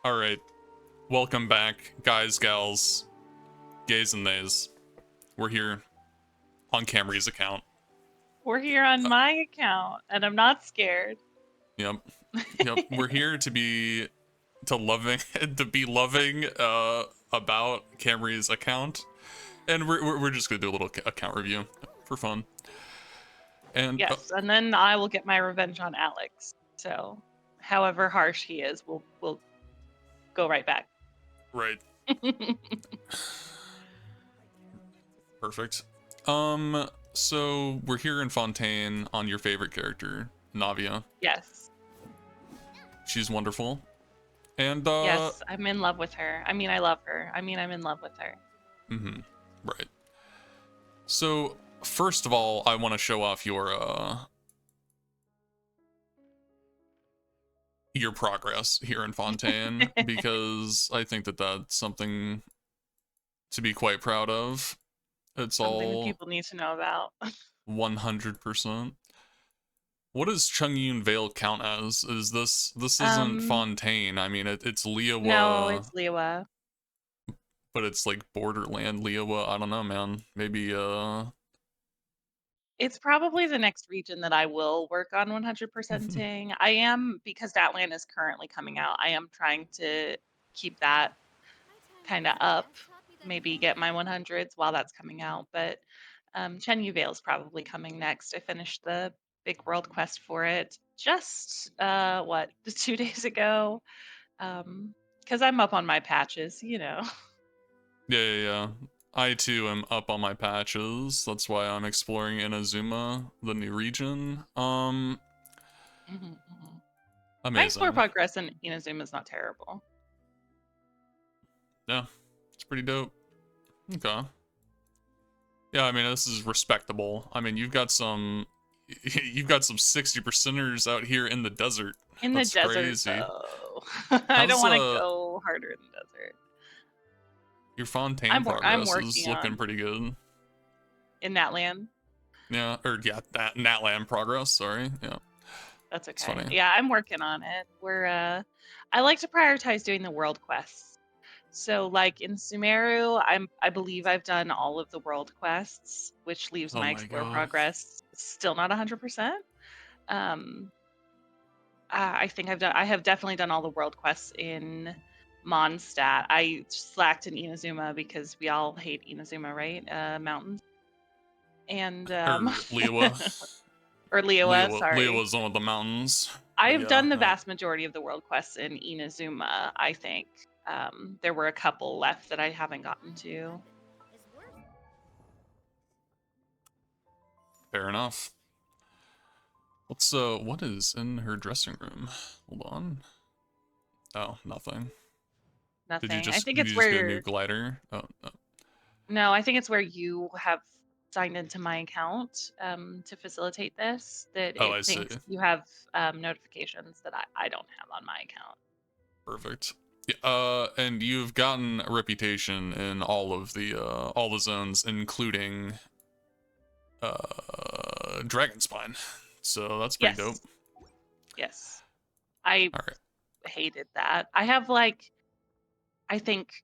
All right, welcome back, guys, gals, gays and theys. We're here on Camry's account. We're here on my account, and I'm not scared. Yep, yep. We're here to be loving about Camry's account, and we're just gonna do a little account review for fun. And Yes, and then I will get my revenge on Alex. So, however harsh he is, we'll go right back. right, perfect. So we're here in Fontaine on your favorite character, Navia. Yes. She's wonderful. And Yes, I'm in love with her. I mean, I love her. I mean, I'm in love with her. Right. So first of all, I want to show off your progress here in Fontaine because I think that that's something to be quite proud of. It's Something all people need to know about. 100%. What does Chungyun Vale count as? Is this isn't Fontaine? I mean, it's Liyue. No, it's Liyue. But it's like borderland Liyue. I don't know, man. Maybe It's probably the next region that I will work on 100%ing. I am, because that land is currently coming out, I am trying to keep that kind of up, maybe get my 100s while that's coming out. But Chen Yu Vale is probably coming next. I finished the big world quest for it just, 2 days ago. Because I'm up on my patches, you know. Yeah. I too am up on my patches. That's why I'm exploring Inazuma, the new region. My Amazing. explore progress in Inazuma is not terrible. Yeah, it's pretty dope. Okay. Yeah, I mean this is respectable. I mean you've got some 60%ers out here in the desert. In That's the desert, crazy. though. I don't want to go harder in the desert. Your Fontaine progress is looking pretty good. In that land? Yeah, or yeah, that land progress, sorry. Yeah. That's okay. Yeah, I'm working on it. I like to prioritize doing the world quests. So like in Sumeru, I believe I've done all of the world quests, which leaves my explore progress still not 100%. I think I have definitely done all the world quests in Mondstadt. I slacked in Inazuma because we all hate Inazuma, right? Mountains. And Liyue. or Liyue, sorry. Liyue's one of the mountains. I've done the vast majority of the world quests in Inazuma, I think. There were a couple left that I haven't gotten to. Fair enough. What is in her dressing room? Hold on. Oh, nothing. Nothing. Did you just, I think did it's you where just get a new glider? Oh, no. No, I think it's where you have signed into my account to facilitate this, that it thinks you have notifications that I don't have on my account. Perfect. Yeah, and you've gotten a reputation in all the zones, including Dragonspine. So that's pretty dope. Yes. I hated that. I have I think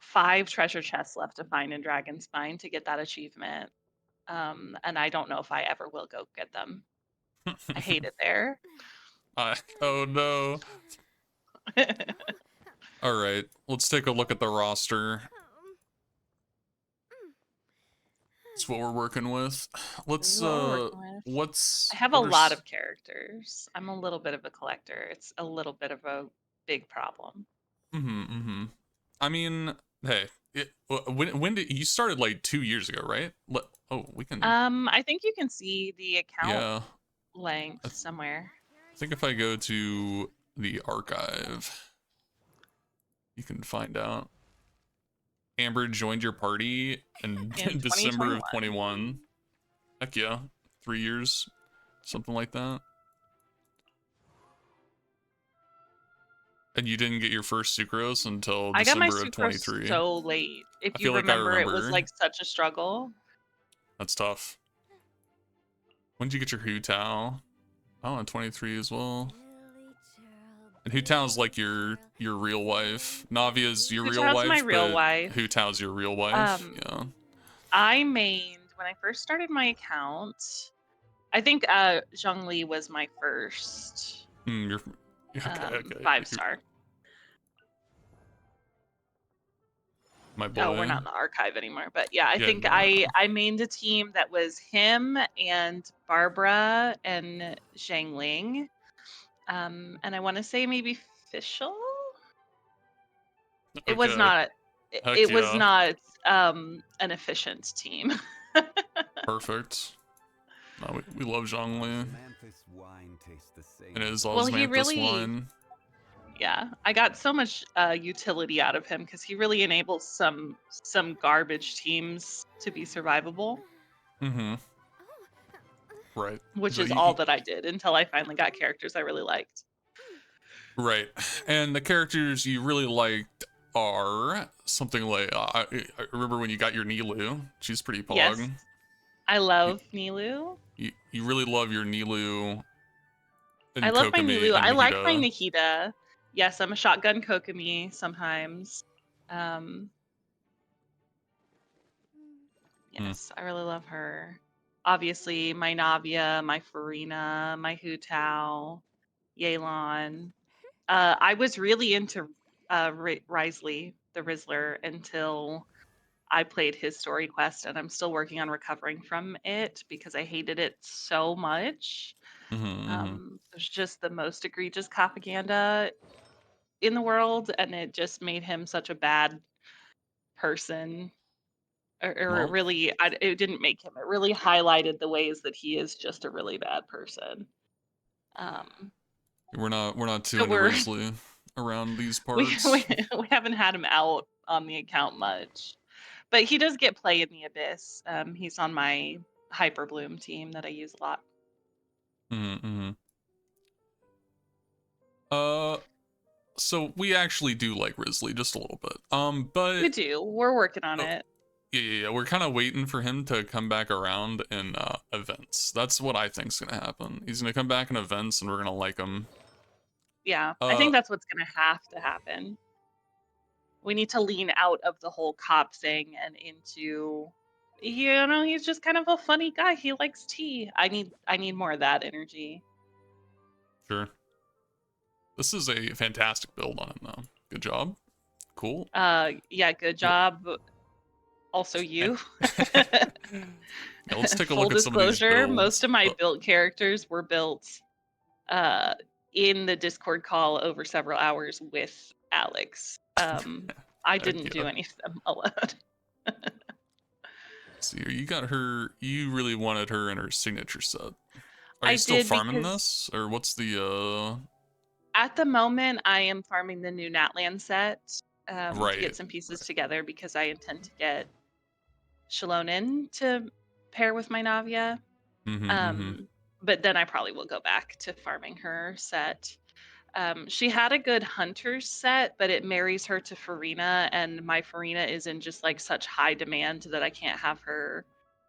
5 treasure chests left to find in Dragonspine to get that achievement. And I don't know if I ever will go get them. I hate it there. Oh no. All right, let's take a look at the roster. That's what we're working with. I have a lot of characters. I'm a little bit of a collector. It's a little bit of a big problem. I mean, hey, when did you started like 2 years ago, right? We can. I think you can see the account length somewhere. I think if I go to the archive, you can find out. Amber joined your party in December of 21. Heck yeah, 3 years, something like that. And you didn't get your first sucrose until December of 23. So late. If you remember, it was like such a struggle. That's tough. When did you get your Hu Tao? Oh, in 23 as well. And Hu Tao's like your real wife. Navia's your Hu real Tao's my wife, real but wife. Hu Tao's your real wife. Um, Yeah. I mained when I first started my account. I think Zhongli was my first You're okay. 5-star. My Oh, we're boy. not in the archive anymore, but yeah, I Yeah, think no. I mained a team that was him and Barbara and Zhang and I want to say maybe Fischl. It was Okay. not. Heck It was yeah. not an efficient team. Perfect. No, we love Zhongli. And his Well, he osmanthus really, wine. yeah, I got so much utility out of him because he really enables some garbage teams to be survivable, Mm-hmm. Right. which So is all that I did until I finally got characters I really liked. right. And the characters you really liked are something like I remember when you got your Nilu. She's pretty Yes, pog. I You, love Nilu. you really love your Nilu I and love my Kokomi Nilu. and I like my Nahida. Nikita. Yes, I'm a shotgun Kokomi sometimes. Um, Mm. yes, I really love her. Obviously, my Navia, my Farina, my Hu Tao, Yelan. I was really into Risley, the Rizzler, until I played his story quest, and I'm still working on recovering from it because I hated it so much. Mm-hmm, mm-hmm. It was just the most egregious propaganda in the world, and it just made him such a bad person. Or it Well, really, it didn't make him. It really highlighted the ways that he is just a really bad person. Um, we're not too so into we're Risley around these we, we parts. we haven't had him out on the account much, but he does get play in the Abyss. He's on my Hyper Bloom team that I use a lot. Mm-hmm, mm-hmm. So we actually do like Risley just a little bit. We But do. We're working on uh, it. yeah. We're kind of waiting for him to come back around in events. That's what I think's gonna happen. He's gonna come back in events, and we're gonna like him. Yeah, I Uh, think that's what's going to have to happen. We need to lean out of the whole cop thing and into, he's just kind of a funny guy. He likes tea. I need more of that energy. sure. This is a fantastic build on him, though. Good job. Cool. Yeah, good Yeah. job. Also Eh. you. Yeah, let's take a Full look at some of these disclosure, most builds. of my built characters were built uh in the Discord call over several hours with Alex. I Heck didn't yeah. do any of them alone. See here, you got her. You really wanted her in her signature set. Are I you still did farming because this, or what's the at the moment I am farming the new Natlan set to right? get some pieces together because I intend to get Shalonin to pair with my Navia. Mm-hmm. Mm-hmm. Um, but then I probably will go back to farming her set. She had a good hunter's set, but it marries her to Farina, and my Farina is in just like such high demand that I can't have her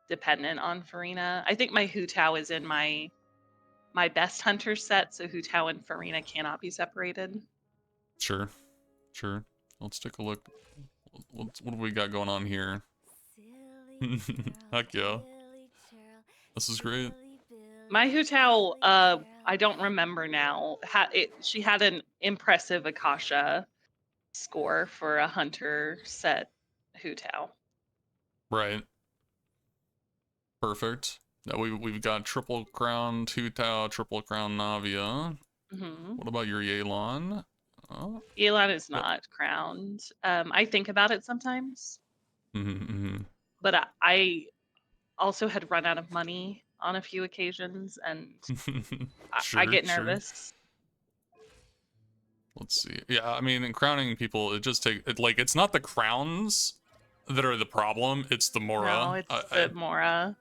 dependent on Farina. I think my Hu Tao is in my best hunter set, so Hu Tao and Farina cannot be separated. Sure. Sure. Let's take a look. What do we got going on here? Heck yeah. This is great. My Hu Tao, I don't remember now. She had an impressive Akasha score for a hunter set Hu Tao. Right. Perfect. Now we've got triple crown Hu Tao, triple crown Navia. Mm-hmm. What about your Yelan? Oh, Elon is but not crowned. I think about it sometimes, mm-hmm. but I also had run out of money on a few occasions, and I Sure, get sure. nervous. Let's see. Yeah, I mean, in crowning people, it just like it's not the crowns that are the problem. It's the No, Mora. it's the Mora.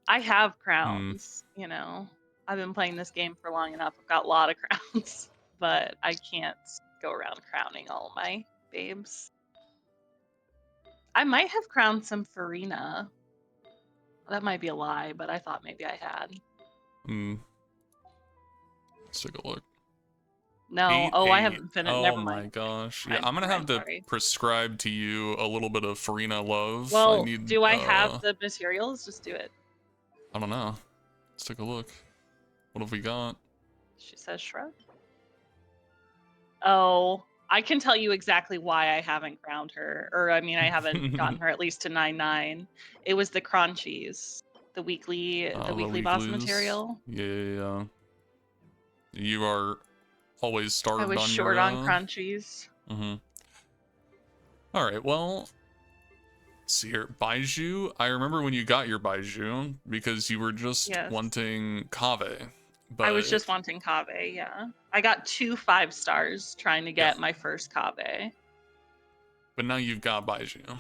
I have Hmm. crowns, I've been playing this game for long enough. I've got a lot of crowns, but I can't go around crowning all my babes. I might have crowned some Farina. That might be a lie, but I thought maybe I had. Hmm. Let's take a look. No. Oh, I 8-8. haven't finished. Oh Never my mind. gosh. Yeah, Never I'm gonna have mind. to Sorry. prescribe to you a little bit of Farina love. I Well, need, do I have the materials? Just do it. I don't know. Let's take a look. What have we got? She says shrug. Oh, I can tell you exactly why I haven't crowned her. Or, I mean, I haven't gotten her at least to 9-9. It was the crunchies. The weekly The boss weeklies. material. Yeah. You are always I starved was on short your, on crunchies. Alright, well, let's see here. Baiju, I remember when you got your Baiju, because you were just Yes. wanting Kave. But I was just wanting Kave, yeah. I got 2 5-stars trying to get my first Kave. But now you've got Baiju,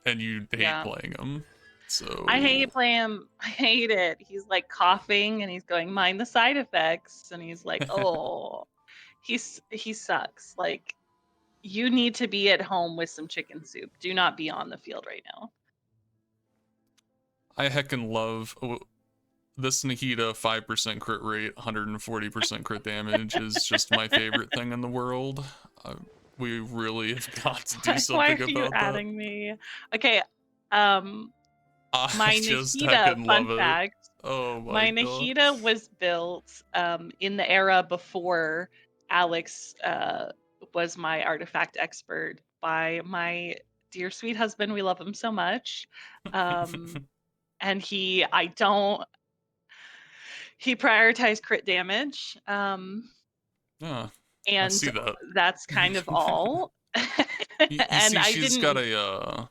and you hate playing him. So I hate playing him. I hate it. He's like coughing and he's going, mind the side effects. And he's like, oh, he sucks. Like, you need to be at home with some chicken soup. Do not be on the field right now. I heckin' love this Nikita 5% crit rate, 140% crit damage is just my favorite thing in the world. We really have got to do Why something are you about that. adding me? Okay, I my just Nikita, heckin' fun love it. fact, Oh my my god. Nikita was built in the era before Alex was my artifact expert by my dear sweet husband. We love him so much. And he prioritized crit damage. Yeah, I And see that. that's kind of all. You And see, I she's got didn't a,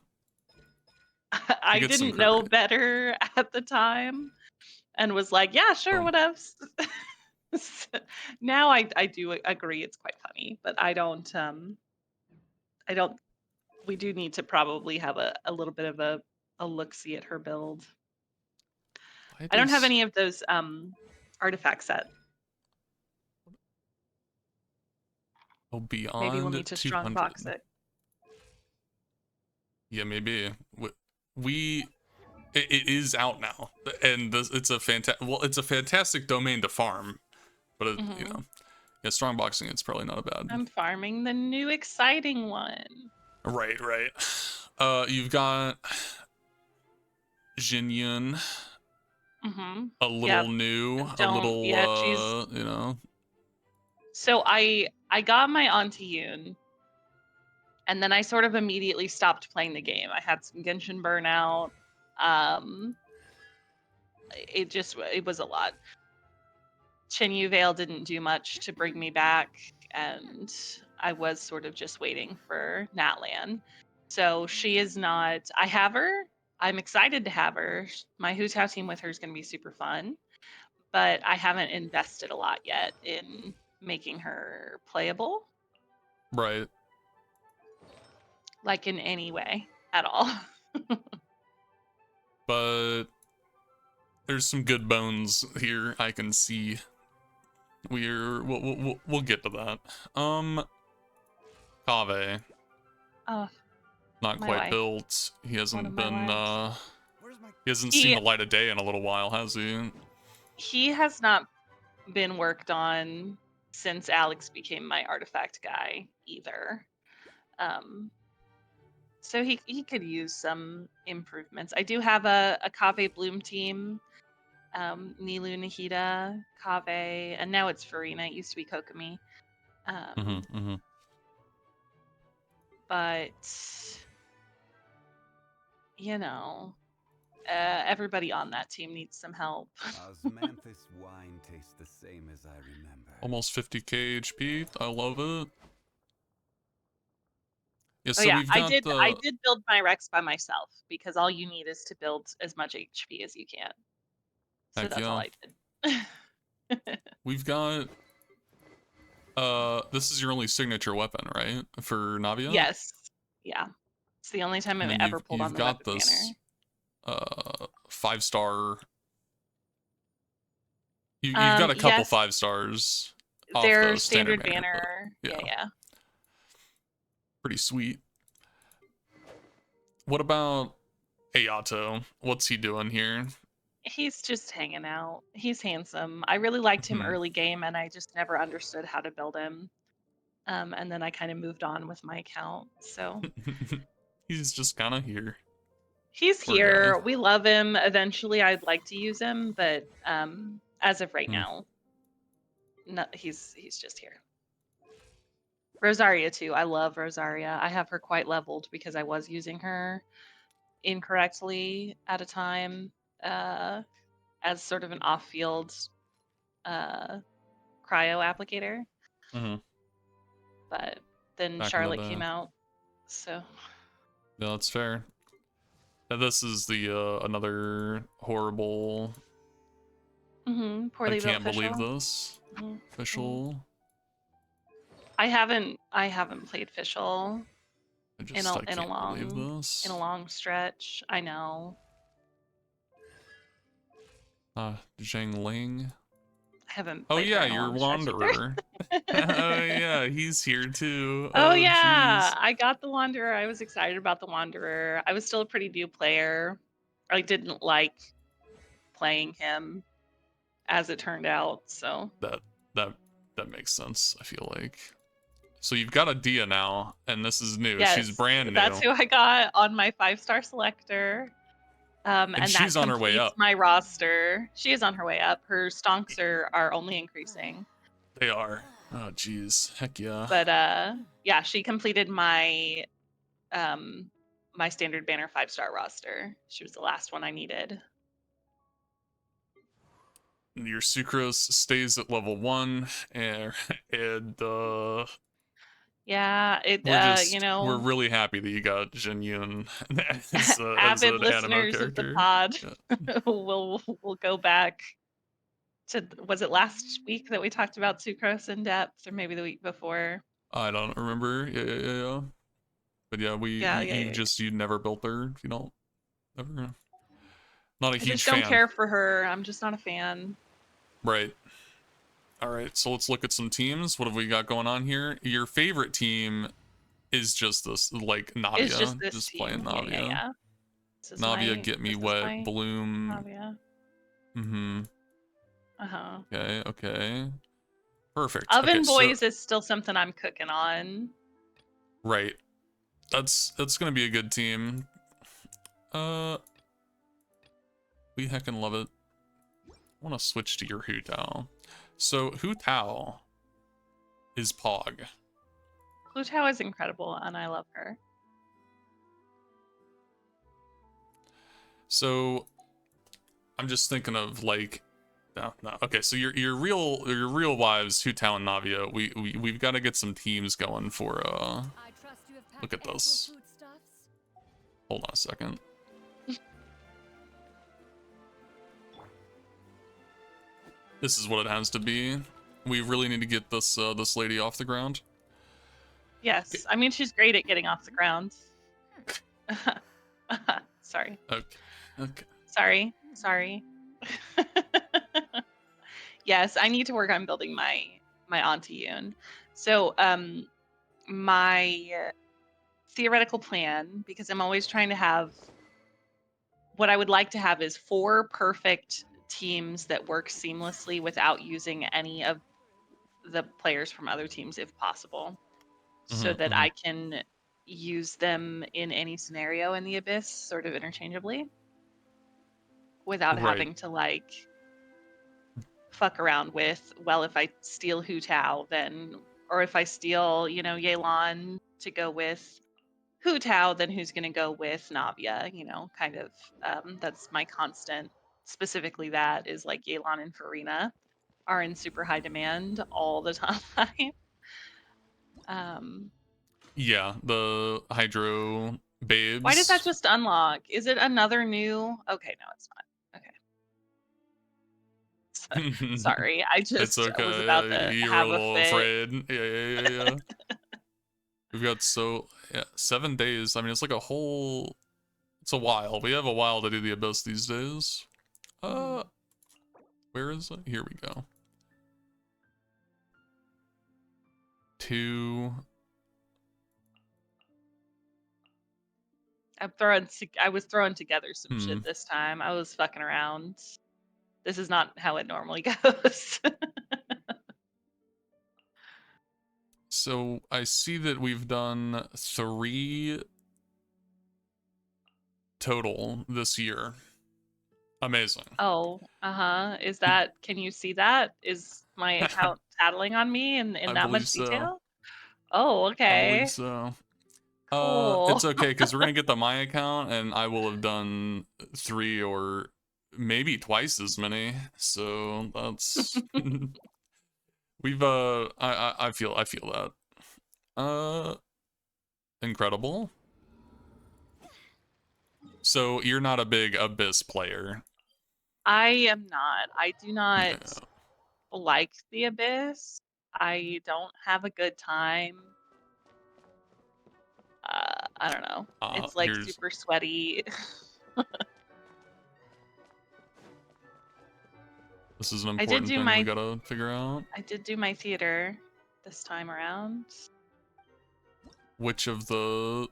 she I gets some didn't crit know rate. better at the time and was like, yeah, sure, Boom. whatevs. Now I do agree it's quite funny, but I don't we do need to probably have a little bit of a look-see at her build. I don't have any of those artifact set. Oh, Maybe we'll beyond need to strong 200. box it. Yeah, maybe. It is out now, and it's a fantastic domain to farm, but you know, yeah, strong boxing, it's probably not a bad. I'm farming the new exciting one. Right. You've got Jinyun, a little new, a little, she's. you know. So I got my Auntie Yoon, and then I sort of immediately stopped playing the game. I had some Genshin burnout. It was a lot. Chinyu Vale didn't do much to bring me back, and I was sort of just waiting for Natlan. So she is not. I have her. I'm excited to have her. My Who's How team with her is going to be super fun, but I haven't invested a lot yet in making her playable. Right. Like in any way at all. But there's some good bones here I can see. We'll get to that. Kave. Oh, Not quite life. built. He hasn't been he hasn't He seen the light of day in a little while, has he? He has not been worked on since Alex became my artifact guy either. So he could use some improvements. I do have a Kave Bloom team. Nilu, Nahida, Kave, and now it's Farina. It used to be Kokomi. But you know, everybody on that team needs some help. Osmanthus wine tastes the same as I remember. Almost 50k HP. I love it. Yeah, Oh so yeah, we've got I did build my Rex by myself because all you need is to build as much HP as you can. So that's all I did. We've got this is your only signature weapon, right? For Navia? Yes. Yeah. It's the only time I've ever pulled on the weapon this banner. 5-star. You've got a couple 5-stars off their the standard banner. Yeah. Pretty sweet. What about Ayato? What's he doing here? He's just hanging out. He's handsome. I really liked him Hmm. early game, and I just never understood how to build him. And then I kind of moved on with my account. So He's just kind of here. he's Poor guy. here. We love him. Eventually, I'd like to use him, but as of right Hmm. now, no, he's just here. Rosaria too. I love Rosaria. I have her quite leveled because I was using her incorrectly at a time as sort of an off-field uh, cryo applicator. Hmm. But then Back in the Charlotte day. came out, so Yeah, that's fair. And this is the another horrible. I poorly built can't believe Fischl. this. Official. I haven't played Fischl I can't believe in a this. long stretch. I know. Zhang Ling. I haven't Oh played her yeah, in a your long stretch either. Wanderer. Oh yeah, he's here too. Oh Oh yeah, jeez. I got the Wanderer. I was excited about the Wanderer. I was still a pretty new player. I didn't like playing him as it turned out, so That that that makes sense, I feel like. So you've got a Dia now, and this is new. She's yes, brand that's new. who I got on my 5-star selector. And And that she's on her way completes up. my roster. She is on her way up. Her stonks are only increasing. They are. Oh jeez. Heck yeah. But yeah, she completed my my standard banner 5-star roster. She was the last one I needed. Your sucrose stays at level 1, and Yeah, it we're really happy that you got Jin Yun as avid an animo listeners of the character. pod Yeah. will go back to, was it last week that we talked about sucrose in depth, or maybe the week before? I don't remember. Yeah. But yeah, Yeah. you never built her. You don't ever. Not a I just huge don't fan. care for her. I'm just not a fan. Right. All right. So let's look at some teams. What have we got going on here? Your favorite team is just this, like It's just Navia, this just playing team. Navia. Yeah. Navia, Get Me This is Wet, my Bloom. Navia. Mm-hmm. Uh-huh. Okay. Perfect. Okay, Oven so Boys is still something I'm cooking on. right. That's gonna be a good team. We heckin' love it. I wanna switch to your Hu Tao. So Hu Tao is Pog. Blutao is incredible, and I love her. So I'm just thinking of like no. Okay, so your real wives, Hu Tao and Navia, we've gotta get some teams going for look at this. Hold on a second. This is what it has to be. We really need to get this this lady off the ground. Yes, I mean she's great at getting off the ground. Sorry. Okay. Sorry. Yes, I need to work on building my Auntie Yoon. So my theoretical plan, because I'm always trying to have, what I would like to have is 4 perfect teams that work seamlessly without using any of the players from other teams if possible, so that I can use them in any scenario in the Abyss sort of interchangeably without Right. having to like fuck around with, well, if I steal Hu Tao, then, or if I steal, Yelan to go with Hu Tao, then who's going to go with Navia? Kind of. That's my constant. Specifically, that is like Yelan and Farina are in super high demand all the time. Yeah, the Hydro Why did that babes. just unlock? Is it another new? Okay, no, it's not. Okay. Sorry, I It's just was about okay. to You were a have a little fit. afraid. Yeah. We've got 7 days. I mean, it's like a whole. It's a while. We have a while to do the Abyss these days. Where is it? Here we go. 2. I was throwing together some shit this time. I was fucking around. This is not how it normally goes. So I see that we've done 3 total this year. Amazing. Oh, Is that, can you see that? Is my account tattling on me in I that believe much so. detail? Oh, I believe okay. so. Cool. It's okay because we're gonna get the my account, and I will have done 3 or maybe twice as many. So that's we've I feel that. Incredible. So you're not a big Abyss player. I am not. I do not No. like the Abyss. I don't have a good time. I don't know. It's like Here's super sweaty. this is an I did important do thing we my gotta figure out. theater this time around. Which of the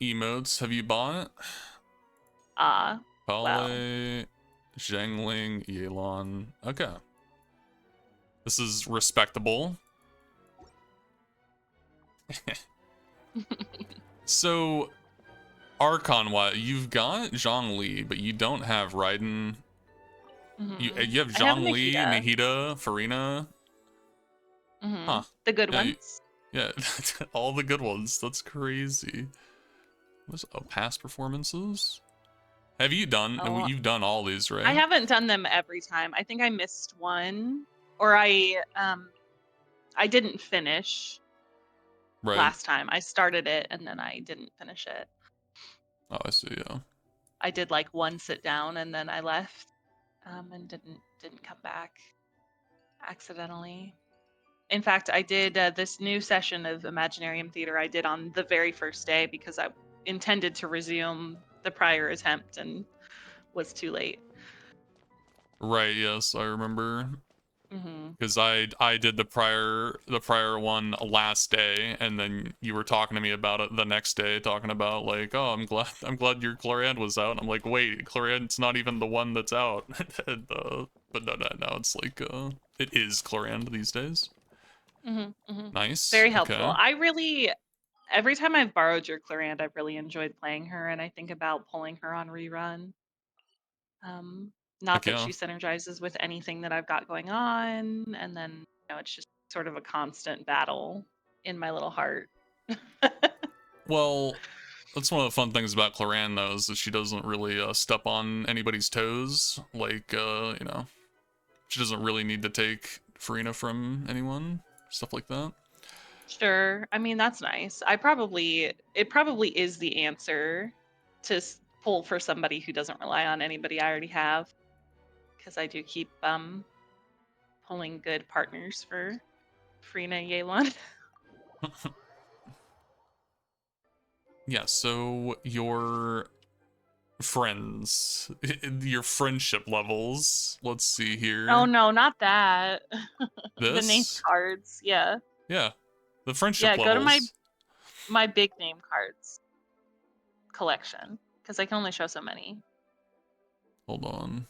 emotes have you bought? Well. Pale, Zhengling, Yelan. Okay. This is respectable. So, Archon, what? You've got Zhongli, but you don't have Raiden. You have I have Zhongli, Nahida. Nahida, Farina. Huh. The good Yeah, ones. yeah, all the good ones. That's crazy. What's past performances? Have you done? Oh, You've done all these, right? I haven't done them every time. I think I missed one, or I didn't finish last time. I started it and then I didn't finish it. Oh, I see. Yeah. I did like one sit down and then I left, and didn't come back accidentally. In fact, I did this new session of Imaginarium Theater. I did on the very first day because I intended to resume the prior attempt and was too late. Right. Yes, I remember. Mm-hmm. Because I did the prior one last day, and then you were talking to me about it the next day, talking about like, oh, I'm glad your Clorian was out. And I'm like, wait, Clorian's not even the one that's out. And, but no, it's like it is Clorian these days. Nice. Very helpful. Okay. I really, every time I've borrowed your Clarand, I've really enjoyed playing her, and I think about pulling her on rerun. Not that she synergizes with anything that I've got going on, and then it's just sort of a constant battle in my little heart. Well, that's one of the fun things about Cloran, though, is that she doesn't really step on anybody's toes. Like, she doesn't really need to take Farina from anyone, stuff like that. Sure. I mean, that's nice. It probably is the answer to pull for somebody who doesn't rely on anybody I already have, because I do keep pulling good partners for Farina Yelan. Yeah, so your friends, your friendship levels. Let's see here. Oh no, not that. The name This? cards, yeah. Yeah, the friendship levels. Go to my big name cards collection, because I can only show so many. Hold on.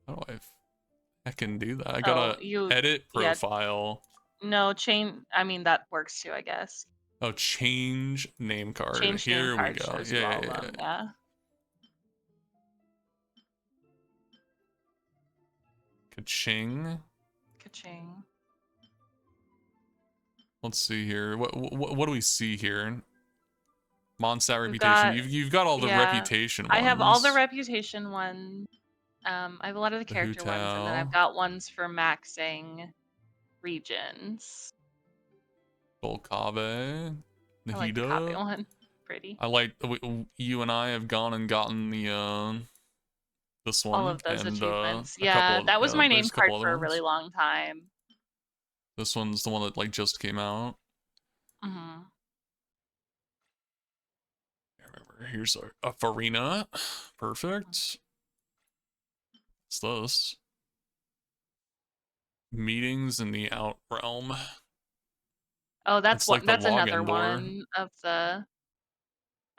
How do I can do that? I gotta edit profile. No, I mean, that works too, I guess. Oh, change name card. Change name Here card we go. shows you all of them, yeah. Ka-ching. Ka-ching. Let's see here. What do we see here? Mondstadt reputation. You've got all the reputation ones. I have all the reputation ones. I have a lot of the character ones, and then I've got ones for maxing regions. Golkabe. Nahida. I like the Kabe one. Pretty. I like you and I have gone and gotten the this one. All of those and, achievements. Yeah, that was my name card for a really long time. This one's the one that like just came out. Mm-hmm. I remember. Here's a Farina. Perfect. What's this? Meetings in the Out Realm. Oh, that's like that's another login door. one of the.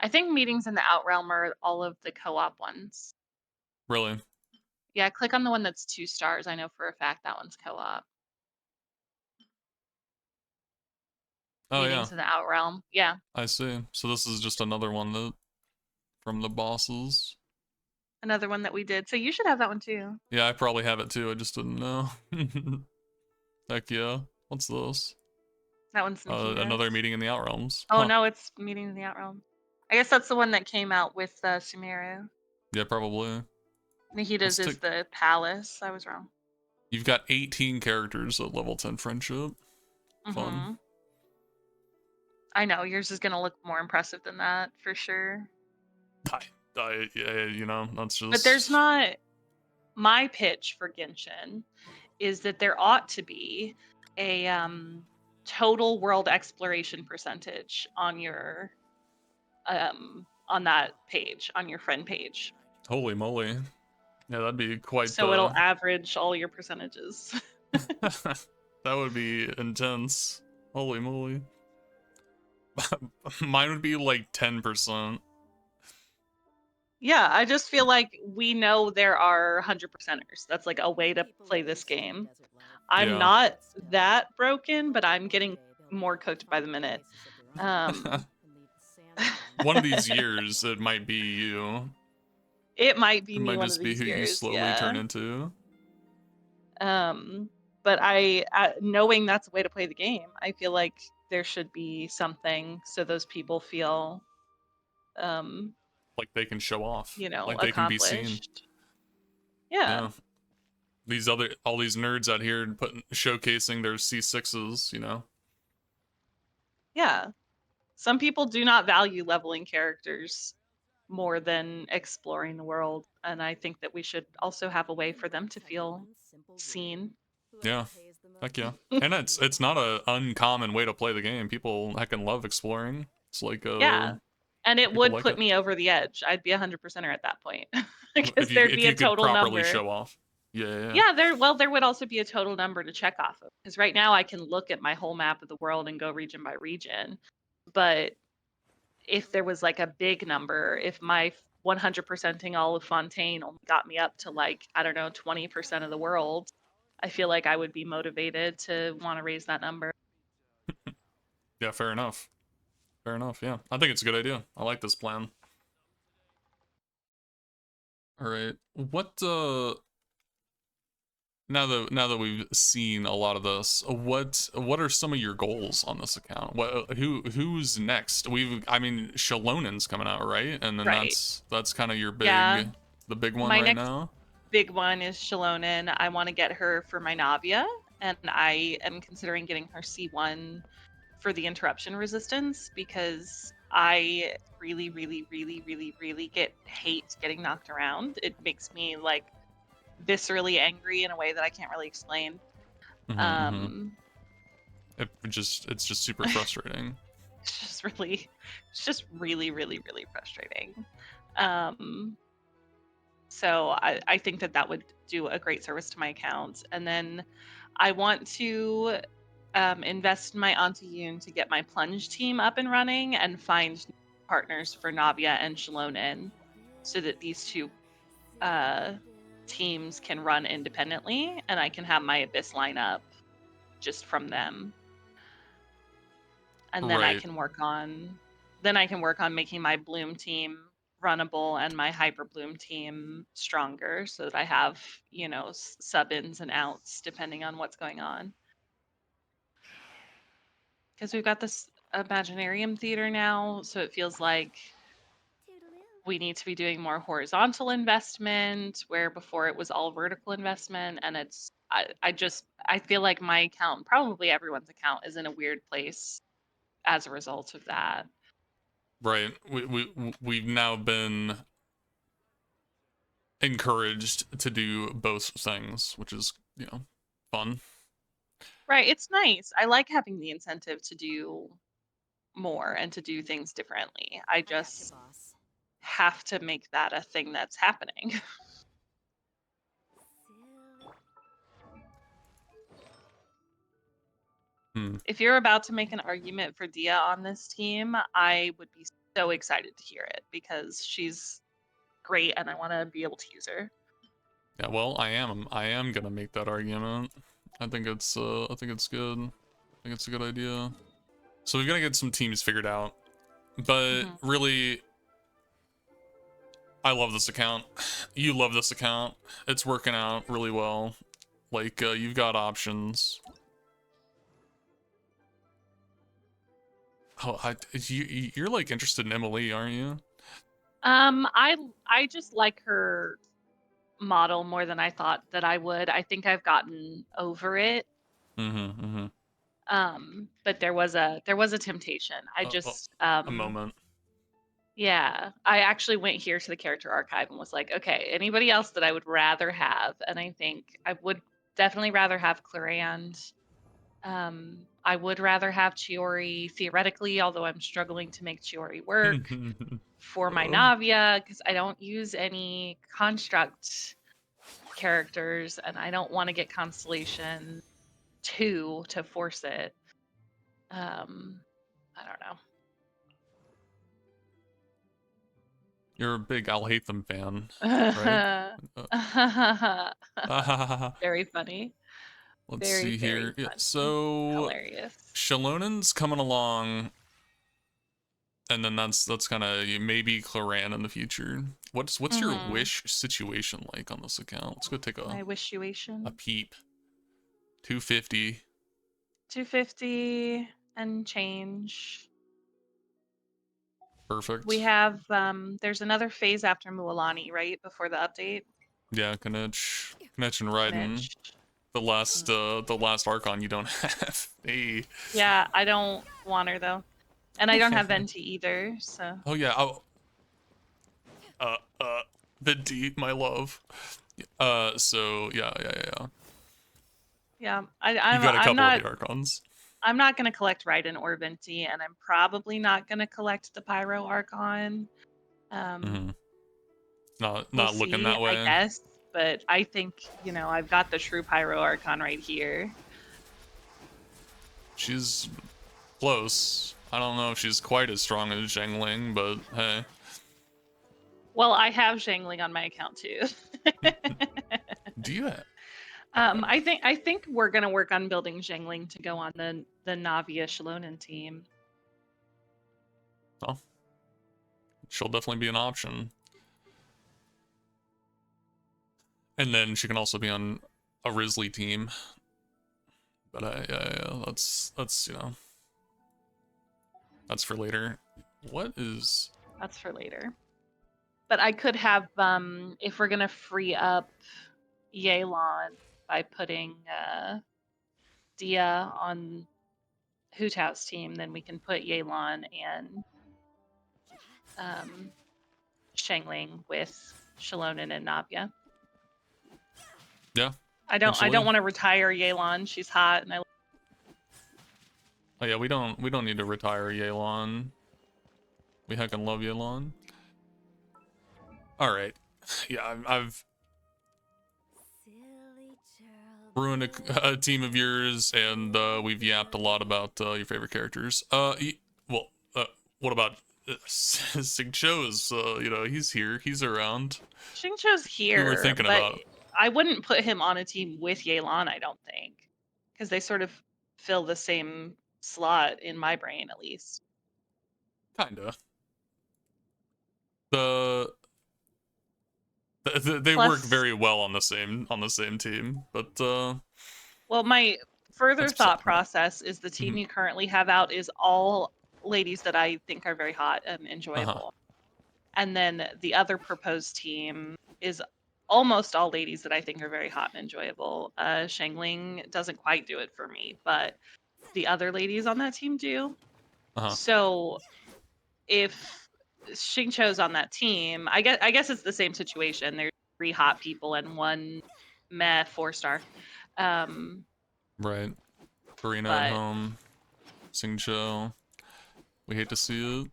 I think meetings in the Outrealm are all of the co-op ones. Really? Yeah, click on the one that's 2 stars. I know for a fact that one's co-op. Oh yeah, Meetings in the Outrealm. Yeah. I see. So this is just another one that from the bosses. Another one that we did. So you should have that one too. Yeah, I probably have it too. I just didn't know. Heck yeah. What's this? That one's Another Nahida's. meeting in the Outrealms. Oh Huh. no, it's Meetings in the Outrealm. I guess that's the one that came out with Sumeru. Yeah, probably. Nahida's is the palace. I was wrong. You've got 18 characters at level 10 friendship. Fun. I know yours is gonna look more impressive than that for sure. Yeah, you know, that's just. But there's not. My pitch for Genshin is that there ought to be a total world exploration percentage on your on that page, on your friend page. Holy moly. Yeah, that'd be quite so it'll average all your percentages. That would be intense. Holy moly. Mine would be like 10%. Yeah, I just feel like we know there are 100%ers. That's like a way to play this game. I'm not that broken, but I'm getting more cooked by the minute. One of these years, it might be you. It might be it me might one just of be these who years, you slowly yeah. turn into. But knowing that's a way to play the game, I feel like there should be something so those people feel like they can show off, you know, like they can be seen. Yeah. All these nerds out here showcasing their C6s, you know. Yeah. Some people do not value leveling characters more than exploring the world, and I think that we should also have a way for them to feel seen. Yeah. Heck yeah. And it's not a uncommon way to play the game. People heckin' love exploring. It's like yeah. And it would like put me over the edge. I'd be 100%er at that point. Because if there'd be you a total could properly number. show off. Yeah. Yeah, there would also be a total number to check off of. Because right now I can look at my whole map of the world and go region by region. But if there was like a big number, if my 100%ing all of Fontaine only got me up to like, I don't know, 20% of the world, I feel like I would be motivated to want to raise that number. Yeah, fair enough. Fair enough, yeah. I think it's a good idea. I like this plan. Alright. What now that we've seen a lot of this, what are some of your goals on this account? Who's next? I mean, Shalonen's coming out, right? And then right. that's kind of your the big one my right next now. Big one is Shalonen. I want to get her for my Navia, and I am considering getting her C1 for the interruption resistance because I really, really, really, really, really hate getting knocked around. It makes me like viscerally angry in a way that I can't really explain. It's just super frustrating. It's just really, really, really frustrating. So I think that would do a great service to my account. And then I want to invest in my Auntie Yoon to get my plunge team up and running and find partners for Navia and Shalonen so that these two teams can run independently and I can have my Abyss lineup just from them. And then I can work on making my Bloom team runnable and my Hyper Bloom team stronger so that I have, you know, sub-ins and outs depending on what's going on. Because we've got this Imaginarium Theater now, so it feels like we need to be doing more horizontal investment, where before it was all vertical investment. And I feel like my account, probably everyone's account, is in a weird place as a result of that. Right. We've now been encouraged to do both things, which is, you know, fun. Right. It's nice. I like having the incentive to do more and to do things differently. I just have to make that a thing that's happening. If you're about to make an argument for Dia on this team, I would be so excited to hear it because she's great and I want to be able to use her. Yeah, well, I am gonna make that argument. I think it's good. I think it's a good idea. So we're gonna get some teams figured out, but really, I love this account. You love this account. It's working out really well. Like, you've got options. Oh, you're like interested in Emily, aren't you? I just like her model more than I thought that I would. I think I've gotten over it. But there was a temptation. I just a moment. Yeah, I actually went here to the character archive and was like, okay, anybody else that I would rather have? And I think I would definitely rather have Clarand. I would rather have Chiori theoretically, although I'm struggling to make Chiori work for my Navia because I don't use any construct characters and I don't want to get Constellation 2 to force it. I don't know. You're a big I'll hate them fan, right? Very funny. Let's see here. Yeah, so hilarious. Shalonen's coming along, and then that's kind of maybe Claran in the future. What's your wish situation like on this account? Let's go take my wishuation. a peep. 250. 250 and change. Perfect. We have there's another phase after Mualani, right? Before the update. Yeah, Kanech and Raiden. The last Archon you don't have. Hey. Yeah, I don't want her though. And I don't have Venti either, so. Oh yeah, Venti, my love. So yeah. Yeah, you got a couple of the Archons. I'm not gonna collect Raiden or Venti, and I'm probably not gonna collect the Pyro Archon. Not we'll looking see, that way. I guess, but I think, I've got the true Pyro Archon right here. She's close. I don't know if she's quite as strong as Zhengling, but hey. Well, I have Zhengling on my account too. Do you have? I think we're gonna work on building Zhengling to go on the Navia Shalonen team. Well, she'll definitely be an option. And then she can also be on a Risley team. But yeah, that's that's for later. What is? That's for later. But I could have if we're gonna free up Yelan by putting Dia on Hu Tao's team, then we can put Yelan and Shangling with Shalonen and Navia. Yeah. I don't want to retire Yelan. She's hot, and I. Oh yeah, we don't need to retire Yelan. We heckin' love Yelan. All right. Yeah, I've ruined a team of yours, and we've yapped a lot about your favorite characters. What about Xingqiu's? He's here. He's around. Xingqiu's here. We were thinking about. I wouldn't put him on a team with Yelan, I don't think, because they sort of fill the same slot in my brain, at least. Kinda. They work very well on the same team, but well, my further thought process is the team you currently have out is all ladies that I think are very hot and enjoyable. And then the other proposed team is almost all ladies that I think are very hot and enjoyable. Shangling doesn't quite do it for me, but the other ladies on that team do. So if Xingqiu's on that team, I guess it's the same situation. There's 3 hot people and 1 meh 4-star. Right. Karina at home. Xingqiu. We hate to see it.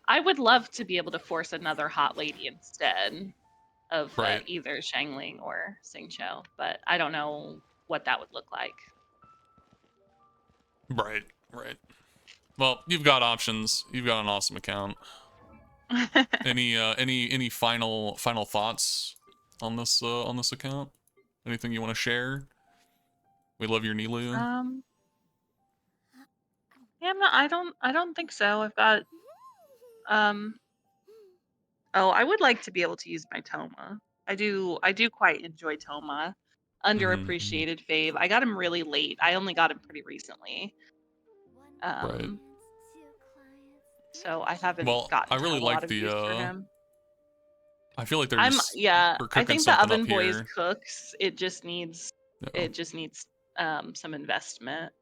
I would love to be able to force another hot lady instead of either Shangling or Xingqiu, but I don't know what that would look like. Right. Well, you've got options. You've got an awesome account. Any final thoughts on this account? Anything you want to share? We love your Nilu. Yeah, I don't think so. I've got oh, I would like to be able to use my Toma. I do quite enjoy Toma. Underappreciated fave. I got him really late. I only got him pretty recently. Right. So I haven't Well, gotten I to really have a lot like of use for the him. I feel like Yeah, we're I cooking think the something Oven up Boys here. cooks. It just needs Yeah. some investment.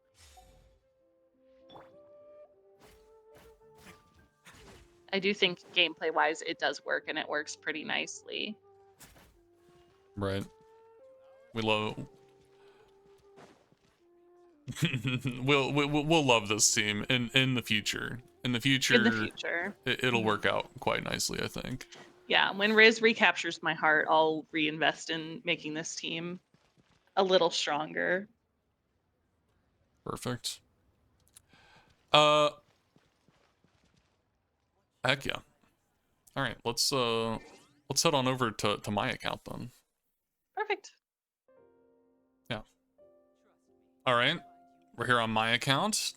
I do think gameplay wise it does work and it works pretty nicely. Right. We love we'll love this team in the future. In the future, it'll work out quite nicely, I think. Yeah, when Riz recaptures my heart, I'll reinvest in making this team a little stronger. Perfect. Heck yeah. All right, let's head on over to my account then. Perfect. Yeah. All right. We're here on my account.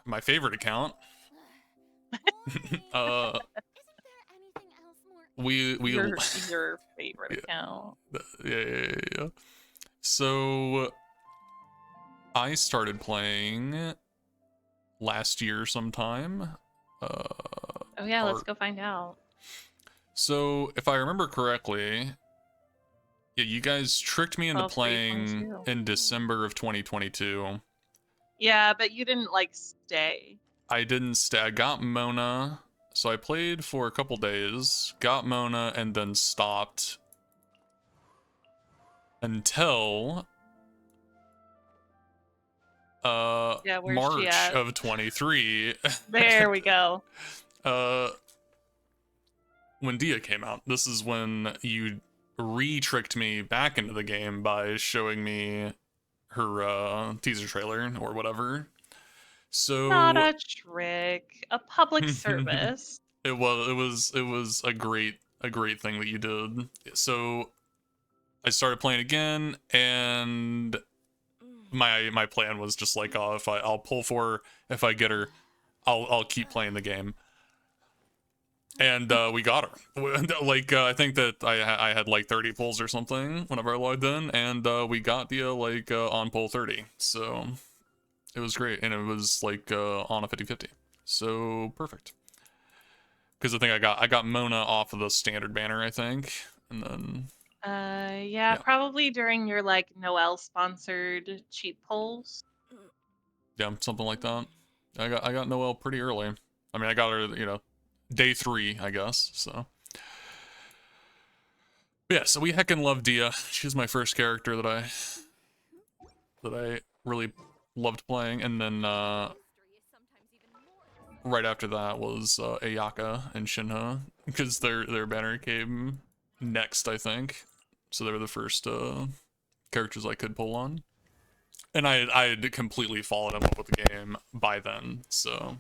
My favorite account. Your favorite account. Yeah. So I started playing last year sometime. Oh yeah, let's go find out. So if I remember correctly, yeah, you guys tricked me into playing in December of 2022. Yeah, but you didn't like stay. I didn't stay. I got Mona, so I played for a couple days, got Mona, and then stopped until March of 23. There we go. When Dia came out, this is when you re-tricked me back into the game by showing me her teaser trailer or whatever. So not a trick, a public service. It was a great thing that you did. So I started playing again, and my plan was just like, oh, I'll pull for her, if I get her, I'll keep playing the game. And we got her. Like I think that I had like 30 pulls or something whenever I logged in, and we got Dia like on pull 30. So it was great, and it was like on a 50-50. So perfect. Because I think I got Mona off of the standard banner, I think, and then. Yeah, probably during your like Noel sponsored cheat pulls. Yeah, something like that. I got Noelle pretty early. I mean, I got her, day 3, I guess. So. But yeah, so we heckin' love Dia. She was my first character that I really loved playing, and then right after that was Ayaka and Shinha, because their banner came next, I think. So they were the first characters I could pull on. And I had completely fallen in love with the game by then, so,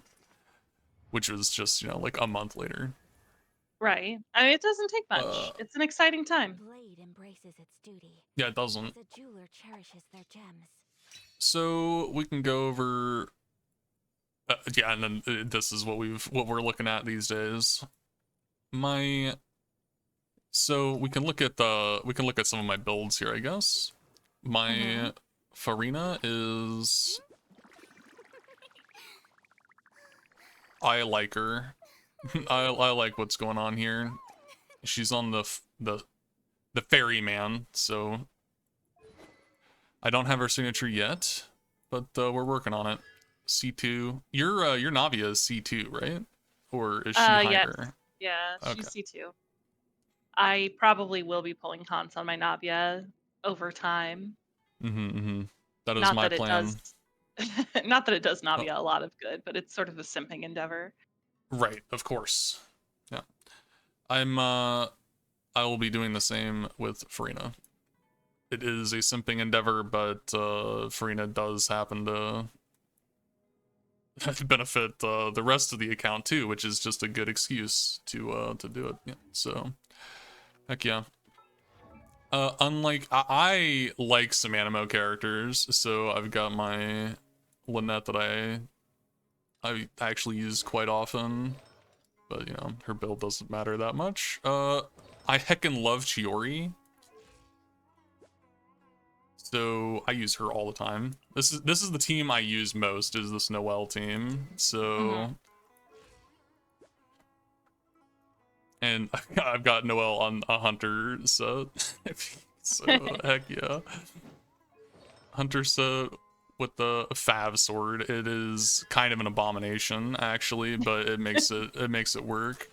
which was just, like a month later. Right. I mean, it doesn't take much. It's an exciting time. Blade embraces its duty. Yeah, it doesn't. The jeweler cherishes their gems. So we can go over. Yeah, and then this is what we're looking at these days. So we can look at some of my builds here, I guess. My Farina is. I like her. I like what's going on here. She's on the ferryman, so I don't have her signature yet, but we're working on it. C2. Your Navia is C2, right? Or is she higher? Yes. Yeah, she's C2. I probably will be pulling Hans on my Navia over time. That is my plan. Not that it does Navia a lot of good, but it's sort of a simping endeavor. Right, of course. Yeah. I will be doing the same with Farina. It is a simping endeavor, but Farina does happen to benefit the rest of the account too, which is just a good excuse to do it. Yeah. So, heck yeah. Unlike I like some animo characters, so I've got my Lynette that I actually use quite often, but you know her build doesn't matter that much. I heckin' love Chiori, so I use her all the time. This is the team I use most, is this Noelle team. So, and I've got Noelle on a hunter, so heck yeah, hunter set with the Fav sword. It is kind of an abomination actually, but it makes it work.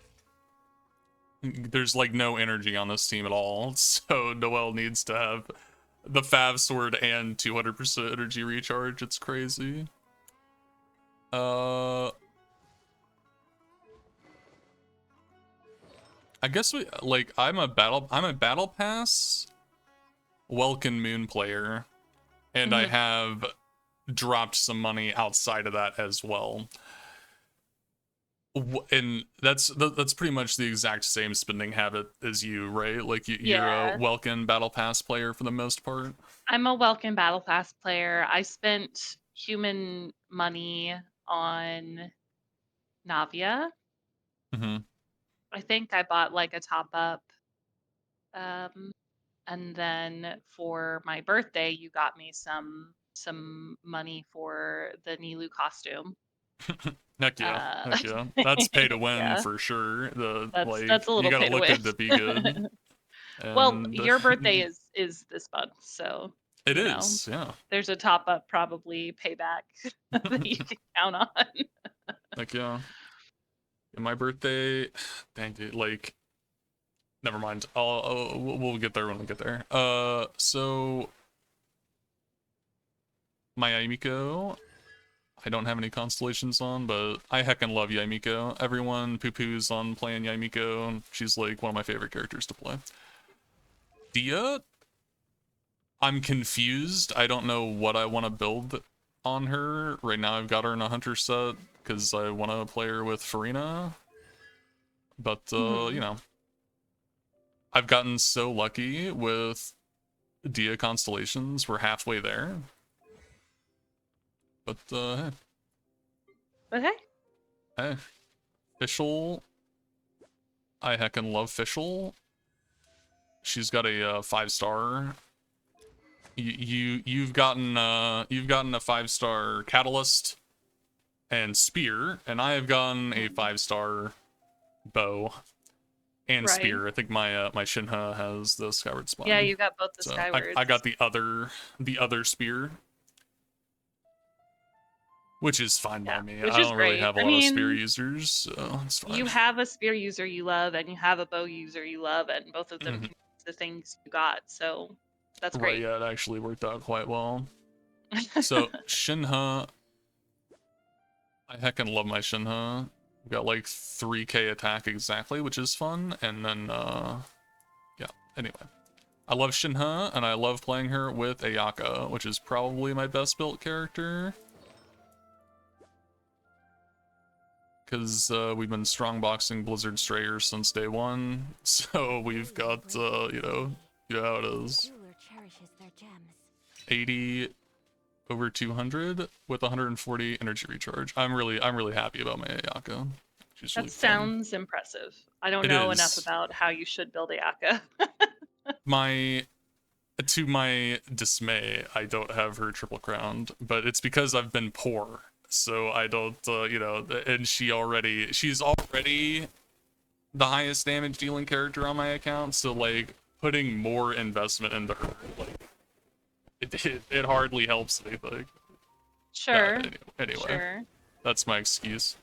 There's like no energy on this team at all, so Noelle needs to have the Fav sword and 200% energy recharge. It's crazy. I guess I'm a battle pass Welkin Moon player, and I have dropped some money outside of that as well. And that's pretty much the exact same spending habit as you, right? Like you're a Welkin Battle Pass player for the most part. I'm a Welkin Battle Pass player. I spent human money on Navia. I think I bought like a top up. And then for my birthday, you got me some money for the Nilu costume. Heck yeah, heck yeah. That's pay to win for sure. That's a little you gotta pay to look win. good to be good. Well, your birthday is this month, so it is. Yeah. There's a top up probably payback that you can count on. Heck yeah. My birthday, dang dude, like, never mind. We'll get there when we get there. So my Yaimiko, I don't have any constellations on, but I heckin' love Yaimiko. Everyone poo-poos on playing Yaimiko. She's like one of my favorite characters to play. Dia, I'm confused. I don't know what I want to build on her. Right now I've got her in a hunter set because I want to play her with Farina. But, you know, I've gotten so lucky with Dia constellations. We're halfway there. But, hey. Okay. Hey. Fischl. I heckin' love Fischl. She's got a 5-star. You've gotten a 5-star catalyst and spear, and I have gotten a 5-star bow and spear. I think my my Shinha has the skyward spine. Yeah, you got both the skywards. I got the other spear, which is fine by me. I don't really have a lot of spear users, so it's fine. You have a spear user you love, and you have a bow user you love, and both of them can use the things you got, so that's great. Right, yeah, it actually worked out quite well. So, Shinha, I heckin' love my Shinha. We've got like 3k attack exactly, which is fun, and then, yeah, anyway. I love Shinha, and I love playing her with Ayaka, which is probably my best built character. Because we've been strongboxing Blizzard Strayers since day one, so we've got, you know how it is. 80 over 200 with 140 energy recharge. I'm really happy about my Ayaka. She's really sounds impressive. I don't know enough about how you should build Ayaka. To my dismay, I don't have her triple crowned, but it's because I've been poor. So I don't, you know, and she's already the highest damage dealing character on my account. So like putting more investment into her, like it hardly helps anything. Sure. Anyway, sure. That's my excuse.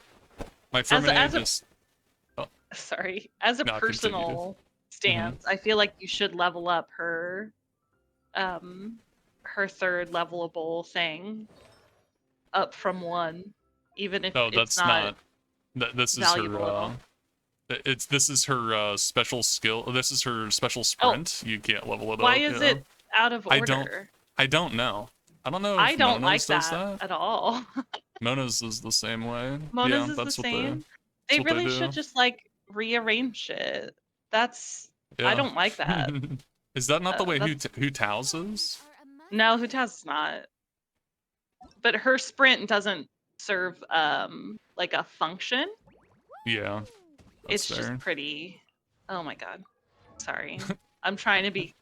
My as a personal stance, I feel like you should level up her, her third levelable thing up from 1, even if it's not. This is valuable her. This is her special skill. This is her special sprint. You can't level it up. Why is it out of order? I don't know. I don't know. I don't like that at all. Mona's is the same way. Mona's Yeah, is the that's what they. same. That's They what they really do. should just like rearrange it. That's I Yeah. don't like that. Is that not the way That's Hu Tao's is? no, Huta's not. But her sprint doesn't serve like a function. Yeah, that's It's just fair. pretty. Oh my god. Sorry. I'm trying to be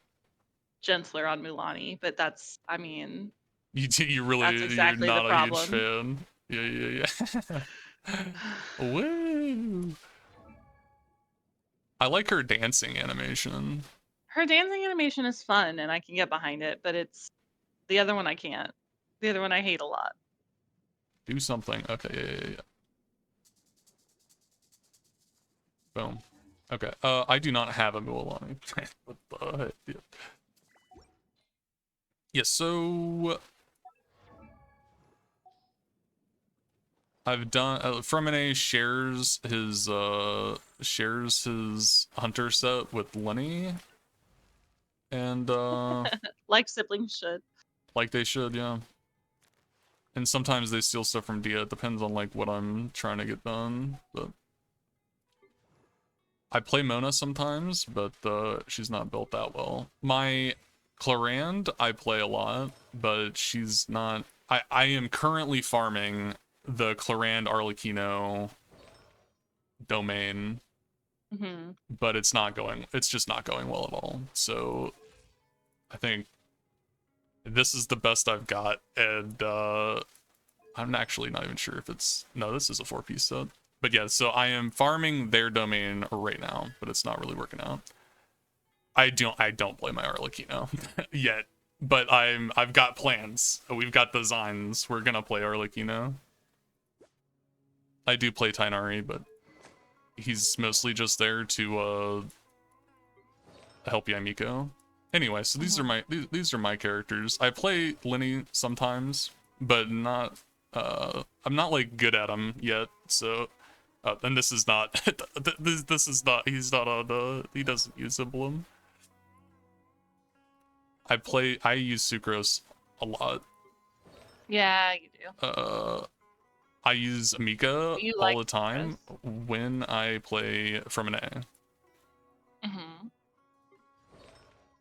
gentler on Mulani, but that's I mean, You that's really, you're exactly the not a huge problem. fan. Yeah. Woo! I like her dancing animation. Her dancing animation is fun and I can get behind it, but it's the other one I can't. The other one I hate a lot. Do something. Okay, yeah. Boom. Okay. I do not have a Mualani. What the heck? Yeah, so I've done Fremine shares his hunter set with Lenny, and Like siblings should. like they should, yeah. And sometimes they steal stuff from Dia. It depends on like what I'm trying to get done. But I play Mona sometimes, but she's not built that well. My Clarand I play a lot, but she's not. I am currently farming the Clarand Arlecchino domain, but it's not going. It's just not going well at all. So I think this is the best I've got, and I'm actually not even sure if it's no. This is a 4-piece set, but yeah. So I am farming their domain right now, but it's not really working out. I don't play my Arlecchino yet, but I've got plans. We've got designs. We're gonna play Arlecchino. I do play Tainari, but he's mostly just there to help Yamiko. Anyway, so these are my characters. I play Lenny sometimes, but not I'm not like good at him yet. So and this is not this is not he's not on he doesn't use emblem. I use Sucrose a lot. Yeah, you do. I use Amika You all like the time Sucrose. when I play Fremine.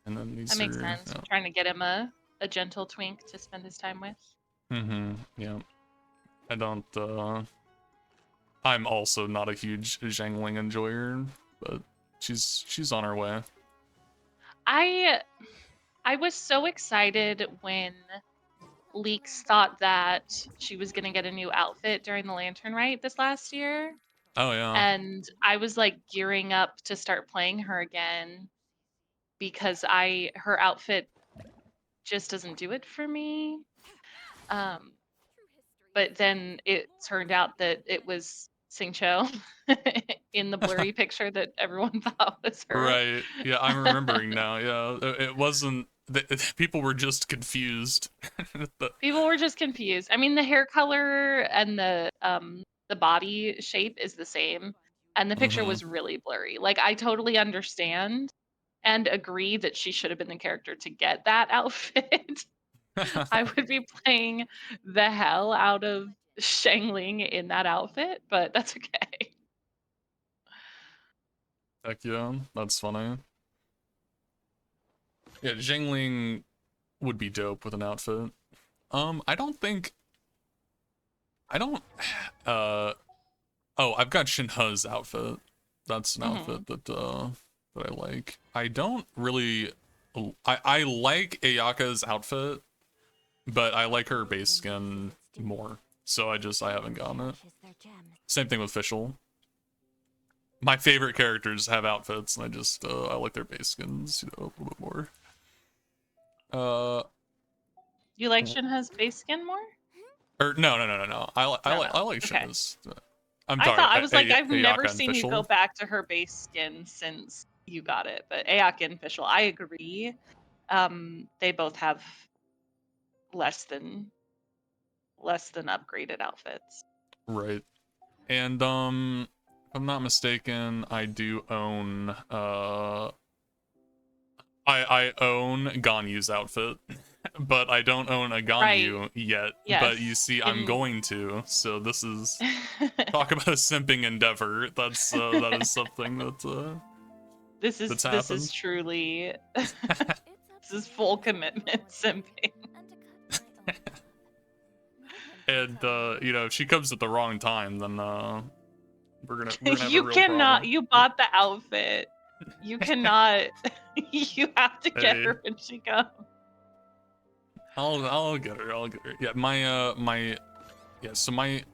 And then these That makes are sense. Trying to get him a gentle twink to spend his time with. Yeah. I don't I'm also not a huge Zhangling enjoyer, but she's on her way. I was so excited when Leaks thought that she was gonna get a new outfit during the Lantern Rite this last year. Oh yeah. And I was like gearing up to start playing her again because her outfit just doesn't do it for me. But then it turned out that it was Singcho in the blurry picture that everyone thought was her. Right. Yeah, I'm remembering now. Yeah, it wasn't. People were just confused. People were just confused. I mean, the hair color and the body shape is the same, and the picture was really blurry. Like, I totally understand and agree that she should have been the character to get that outfit. I would be playing the hell out of Shangling in that outfit, but that's okay. Heck yeah, that's funny. Yeah, Zhangling would be dope with an outfit. I don't think. I don't. Oh, I've got Shinha's outfit. That's an outfit that I like. I don't really. I like Ayaka's outfit, but I like her base skin more. So I haven't gotten it. Same thing with Fischl. My favorite characters have outfits, and I like their base skins, a little bit more. You like Shinha's base skin more? Or no. I like Okay. Shinha's. I was like, I've never Ayaka seen you go back to her base skin since you got it. But Ayaka and Fischl, I agree. They both have less than upgraded outfits. Right. And if I'm not mistaken, I do own I own Ganyu's outfit but I don't own a Ganyu yet. Yes. But you see, I'm going to. So this is talk about a simping endeavor. That's that is something that this is happened. Truly this is full commitment simping. And you know, if she comes at the wrong time, then we're gonna have You a real cannot. problem. You bought the outfit. You cannot. You have to get Hey. her when she comes. I'll get her. I'll get her. Yeah, so my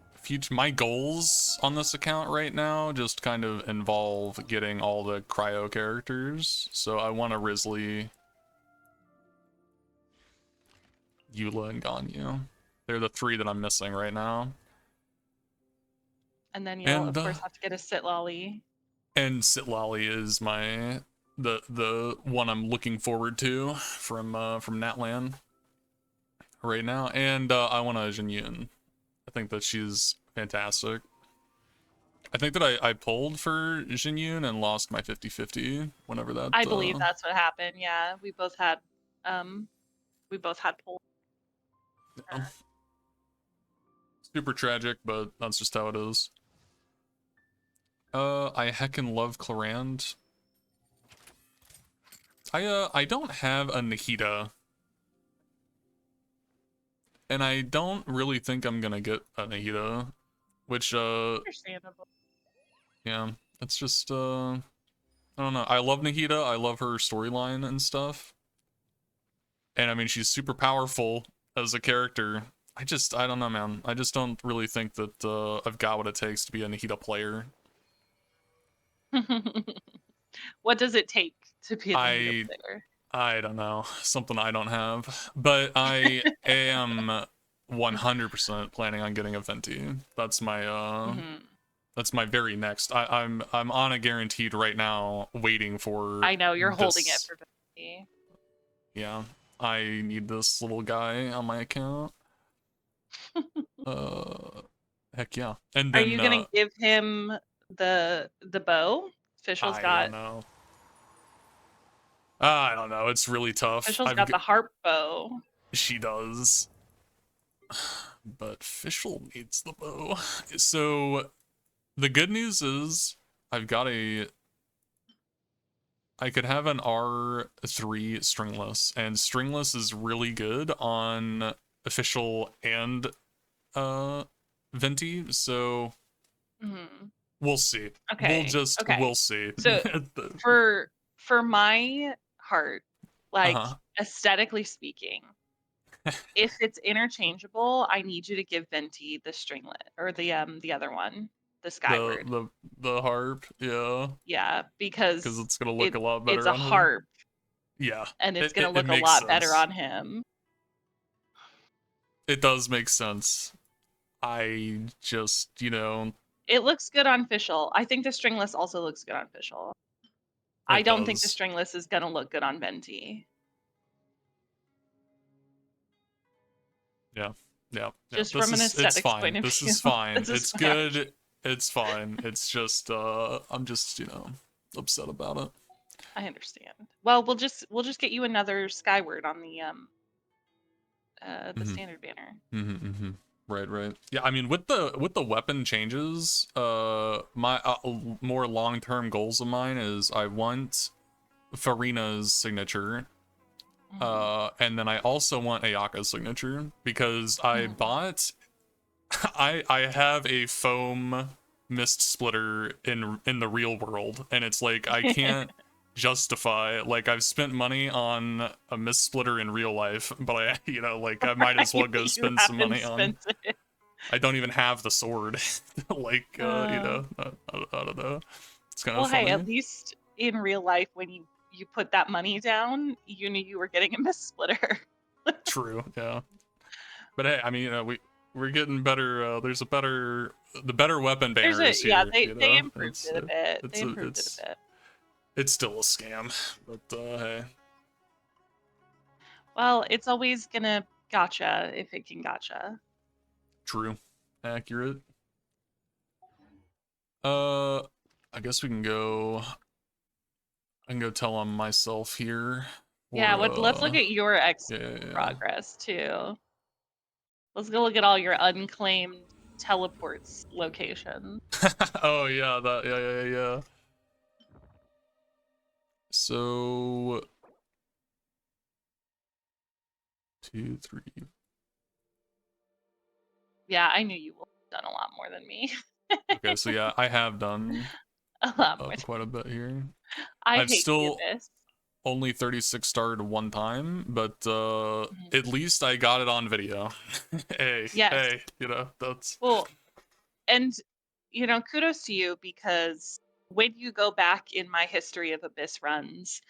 goals on this account right now just kind of involve getting all the cryo characters. So I want a Risley, Eula, and Ganyu. They're the 3 that I'm missing right now. And then you'll of course have to get a Sitlolly. And Sitlolly is the one I'm looking forward to from Natlan right now. And I want a Jinyun. I think that she's fantastic. I think that I pulled for Jinyun and lost my 50-50 whenever that. I believe that's what happened. Yeah, we both had pulled. Yeah. Super tragic, but that's just how it is. I heckin' love Clarand. I don't have a Nahida. And I don't really think I'm gonna get a Nahida. Which Understandable. Yeah, it's just I don't know. I love Nahida, I love her storyline and stuff. And I mean she's super powerful as a character. I don't know, man. I just don't really think that I've got what it takes to be a Nahida player. What does it take to be a Nahida player? I don't know. Something I don't have. But I am 100% planning on getting a Venti. That's my that's my very next. I'm on a guaranteed right now waiting for I know you're holding it for Venti. Yeah. I need this little guy on my account. Heck yeah. And then are you gonna give him the bow? Official's got. I don't know. I don't know. It's really tough. Official's got the harp bow. She does. But Fischl needs the bow. So the good news is I could have an R3 stringless, and stringless is really good on Official and Venti, so we'll see. Okay. We'll see. So for my heart, like aesthetically speaking, if it's interchangeable, I need you to give Venti the stringlet or the other one, the Skyward. The harp, yeah. Yeah, because it's gonna look a lot better. It's a harp. Yeah, and it's gonna look a lot better on him. It does make sense. I just, it looks good on Fischl. I think the stringless also looks good on Fischl. I don't think the stringless is gonna look good on Venti. Yeah. Just from an aesthetics point of view. This is fine. It's good. It's fine. It's just I'm just, upset about it. I understand. Well, we'll just get you another Skyward on the standard banner. Right. Yeah, I mean with the weapon changes, my more long-term goals of mine is I want Farina's signature. And then I also want Ayaka's signature because I bought I have a foam mist splitter in the real world, and it's like I can't justify, like, I've spent money on a mist splitter in real life, but I might as well go spend some money on it. I don't even have the sword. I don't know. It's kind of funny. Hey, at least in real life when you put that money down, you knew you were getting a mist splitter. True, yeah. But hey, I mean, we're getting better. There's the better weapon banners here. Yeah, they improved it a bit. They improved it a bit. It's still a scam, but hey. Well, it's always gonna gotcha if it can gotcha. True. Accurate. I guess we can go. I can go tell on myself here Yeah, Or, let's look at your yeah. progress too. Let's go look at all your unclaimed teleports locations. Oh yeah, yeah. So 2, 3. Yeah, I knew you would have done a lot more than me. Okay, so yeah, I have done A lot more. quite a bit here. I I've hate the still abyss. only 36 starred one time, but Mhm. at least I got it on video. Hey, Yes. you know, that's Well, and you know, kudos to you, because when you go back in my history of abyss runs,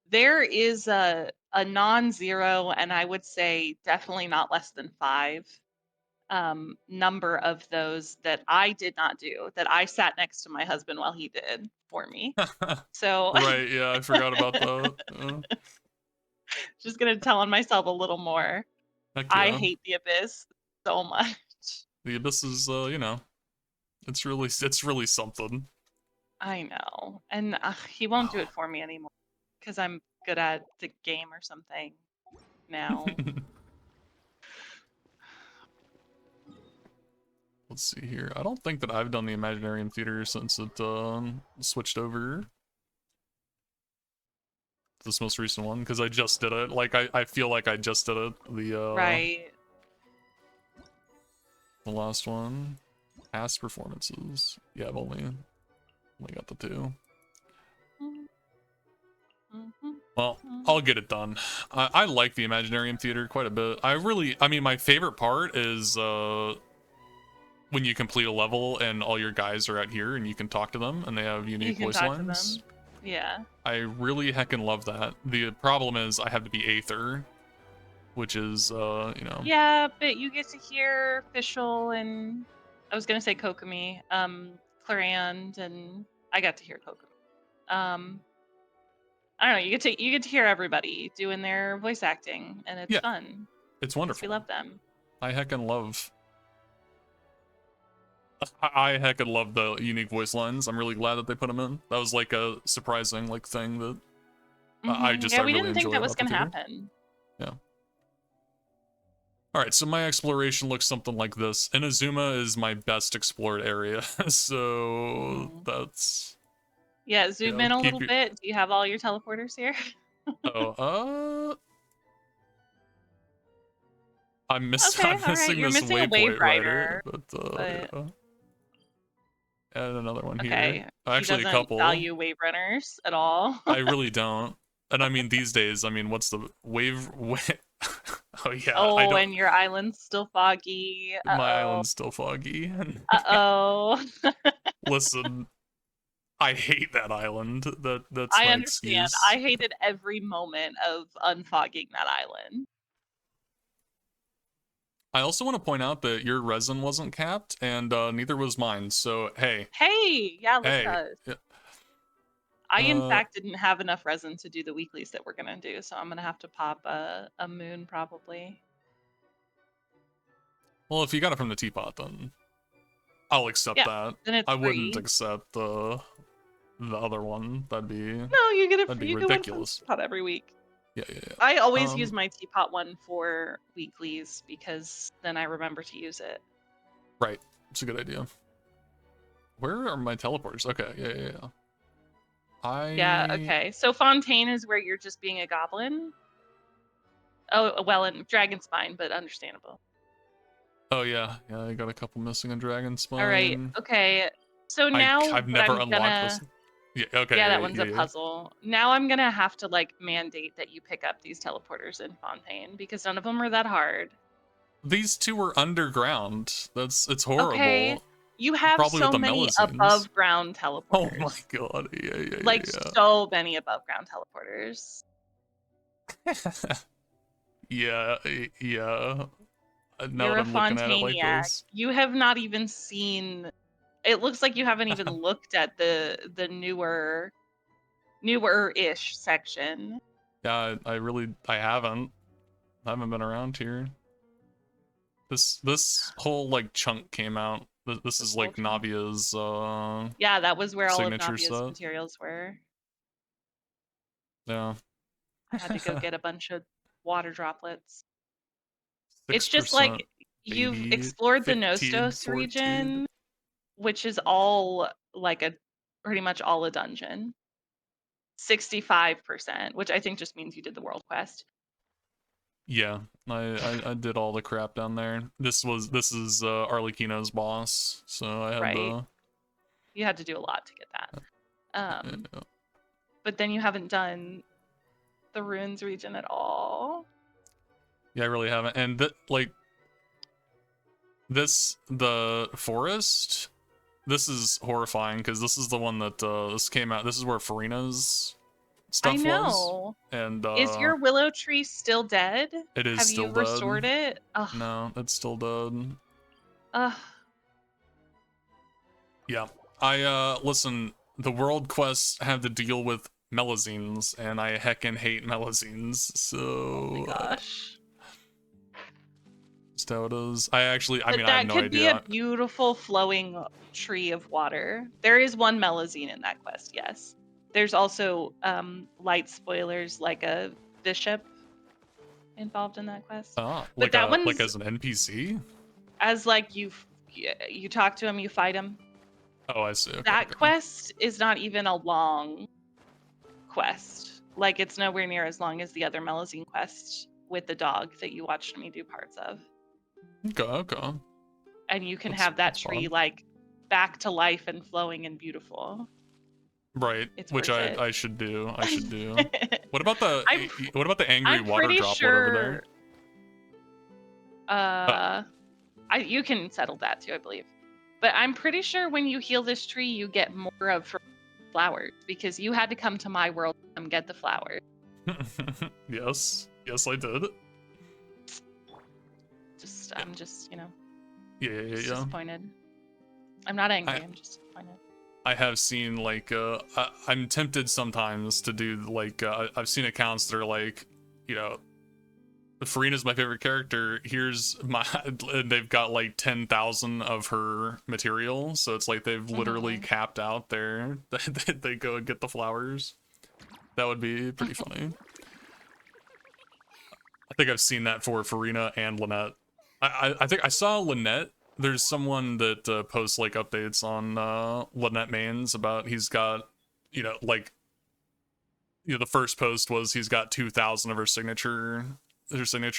there is a non-zero, and I would say definitely not less than 5 number of those that I did not do, that I sat next to my husband while he did for me. So right. Yeah, I forgot about that. just gonna tell on myself a little more. Heck I yeah. hate the abyss so much. The abyss is, you know, it's really something. I know, and he won't do it for me anymore because I'm good at the game or something now. Let's see here. I don't think that I've done the Imaginarium Theater since it switched over. This most recent one, because I just did it. Like I feel like I just did it. Right. The last one. Past performances. Yeah, I've only got the 2. Well, I'll get it done. I like the Imaginarium Theater quite a bit. I mean, my favorite part is when you complete a level and all your guys are out here and you can talk to them and they have You unique can voice talk to lines. them. Yeah. I really heckin' love that. The problem is I have to be Aether, which is, you know. Yeah, but you get to hear Fischl and I was gonna say Kokomi, Clarand, and I got to hear Kokomi. I don't know. You get to hear everybody doing their voice acting, and it's Yeah, fun it's because wonderful. we love them. I heckin' love. I heckin' love the unique voice lines. I'm really glad that they put them in. That was like a surprising thing that I Yeah, we really didn't think enjoy that was about the gonna theater. happen. Yeah. All right, so my exploration looks something like this. Inazuma is my best explored area, so that's. Yeah, zoom in a little Keep your. bit. Do you have all your teleporters here? Oh, I'm Okay, all right. missing You're this missing a wave waypoint rider, rider, but but yeah. And another one here. okay. He Actually, a doesn't couple. value wave runners at all. I really don't. And I mean, these days, I mean, what's the wave? Oh yeah, I Oh, don't. and your island's still foggy. My Uh-oh. island's still foggy. Uh-oh. Listen, I hate that island. That's I my understand. excuse. I hated every moment of unfogging that island. I also want to point out that your resin wasn't capped, and neither was mine. So hey, Hey, yeah, look at hey, us. yeah, I, in fact, didn't have enough resin to do the weeklies that we're going to do, so I'm going to have to pop a moon probably. well, if you got it from the teapot, then I'll accept Yeah, that. then it's I wouldn't free. accept the other one. That'd be No, you get that'd be you get one from ridiculous. teapot every week. Yeah. I always use my teapot one for weeklies because then I remember to use it. Right, it's a good idea. Where are my teleporters? Okay, yeah. Yeah, okay. So Fontaine is where you're just being a goblin. Oh, well, and Dragon Spine, but understandable. Oh yeah, I got a couple missing in Dragon Spine. All right, okay. So now I've what never I'm unlocked gonna... this. Yeah, okay. Yeah, that one's a Yeah. puzzle. Now I'm gonna have to like mandate that you pick up these teleporters in Fontaine because none of them are that hard. These 2 were underground. It's horrible. Okay, you have Probably with so the many Melazines. above ground Oh teleporters. my god. Yeah. Like so many above ground teleporters. Yeah. Now You're that a I'm looking at it like Fontainiac. this. You have not even seen... It looks like you haven't even looked at the newer-ish section. Yeah, I haven't been around here. This whole like chunk came out. This is like Navia's Yeah, that was where all of signature Navia's set. materials were. Yeah. I had to go get a bunch of water droplets. 6% It's just like you've baby explored the fitted Nostos fortitude. region, which is all like pretty much all a dungeon. 65%, which I think just means you did the world quest. Yeah, I did all the crap down there. This is Arlecchino's boss, so I had Right. You had to do a lot to get that. yeah. But then you haven't done the ruins region at all. Yeah, I really haven't. And the forest, this is horrifying because this is the one that this came out. This is where Farina's stuff I was. know. And Is your willow tree still dead? it is Have still you dead. restored it? Ugh. No, it's still dead. Ugh. Yeah. I listen, the world quests have to deal with melazines, and I heckin' hate melazines, so Oh my gosh. just how it is. I mean, I have that no could be a idea. beautiful flowing tree of water. There is one melazine in that quest, yes. There's also light spoilers like a bishop involved in that quest. Ah, But that one's like as an NPC? as like you talk to him, you fight him. Oh, I see. Okay, That quest is not even a long quest. Like it's nowhere near as long as the other melazine quest with the dog that you watched me do parts of. Okay. And you can have that tree fun. like back to life and flowing and beautiful. Right, It's which worth it. I should do. I should do. What about the angry water pretty droplet sure, over there? you can settle that too, I believe. But I'm pretty sure when you heal this tree, you get more of flowers because you had to come to my world and get the flowers. Yes, I did. I'm just, Yeah. disappointed. I'm not angry. I'm just disappointed. I have seen like I'm tempted sometimes to do like I've seen accounts that are like, Farina's my favorite character. Here's my and they've got like 10,000 of her material, so it's like they've literally capped out there. They go and get the flowers. That would be pretty funny. I think I've seen that for Farina and Lynette. I think I saw Lynette. There's someone that posts like updates on Lynette mains about he's got, the first post was he's got 2,000 of her signature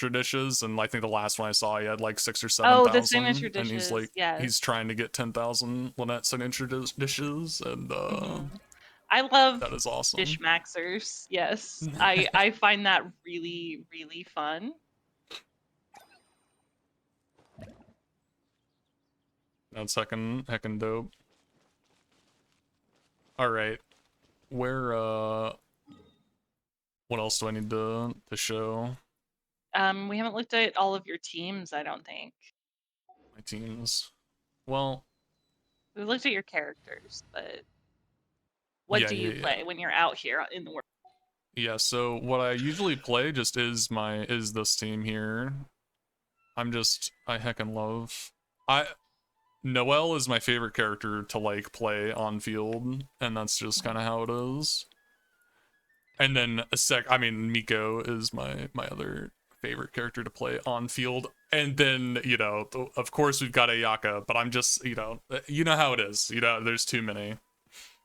dishes, and I think the last one I saw he had like 6,000 or 7,000. Oh, the signature dishes. And he's like, yes. He's trying to get 10,000 Lynette signature dishes, and I love that is awesome. dish maxers. Yes, I find that really, really fun. That's heckin' dope. All right, where what else do I need to show? We haven't looked at all of your teams, I don't think. My teams. Well, we looked at your characters, but what do you play when you're out here in the world? Yeah, so what I usually play just is this team here. I heckin' love. Noelle is my favorite character to like play on field, and that's just kind of how it is. And then Miko is my other favorite character to play on field. And then, of course we've got Ayaka, but I'm just, you know how it is. There's too many.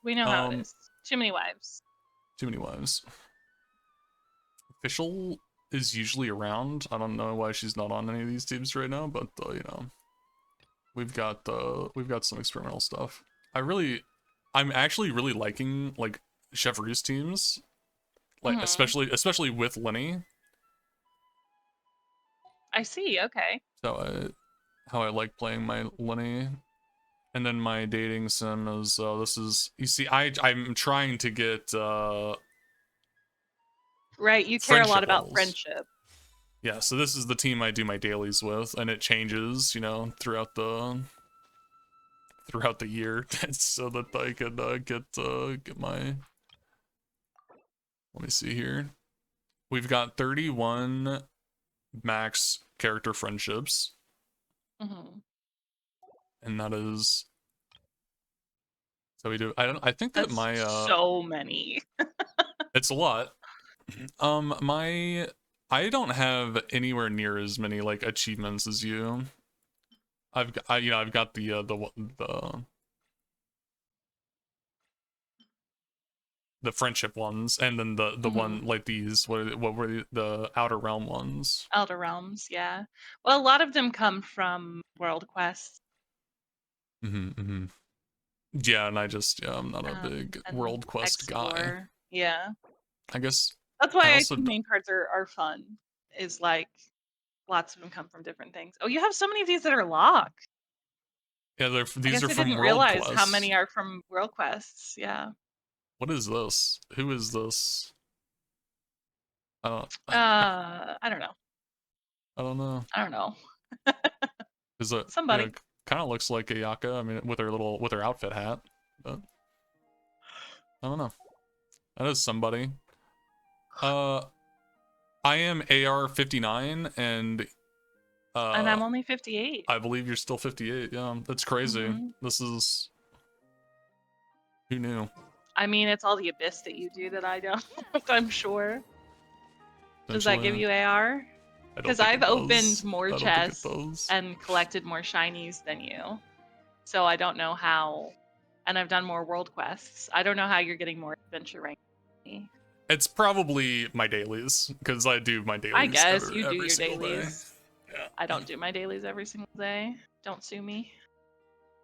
We know how it is. Too many wives. Official is usually around. I don't know why she's not on any of these teams right now, but we've got some experimental stuff. I'm actually really liking like Chevreuse teams, like especially with Lenny. I see. Okay. So how I like playing my Lenny. And then my dating sim is you see, I'm trying to get right, you care a lot about friendship. Yeah, so this is the team I do my dailies with, and it changes, throughout the year, so that I could get my. Let me see here. We've got 31 max character friendships, and that is. So we do. I think that That's so many. It's a lot. I don't have anywhere near as many like achievements as you. I've got the friendship ones, and then the one like these what were the Outer Realm ones. Outer Realms, yeah. Well, a lot of them come from World Quest. Yeah, and I'm not a big And World Quest guy. Explore. Yeah. I guess That's I why I also think main cards are fun. Is like lots of them come from different things. Oh, you have so many of these that are locked. yeah I these guess are I from didn't World realize how Quest. many are from World Quests. Yeah. What is this? Who is this? I don't. I don't know. I don't know. I don't know. Is it? Somebody. Kind of looks like Ayaka. I mean, with her outfit hat, but I don't know. That is somebody. I am AR 59, and I'm only 58. I believe you're still 58. Yeah, that's crazy. This is who knew. I mean, it's all the abyss that you do that I don't. I'm sure. Does that give you AR? Because I've opened more chests and collected more shinies than you. So I don't know how. And I've done more world quests. I don't know how you're getting more adventure rank than me. It's probably my dailies, because I do my dailies I guess you do every your single dailies. day. Yeah. I don't do my dailies every single day. Don't sue me.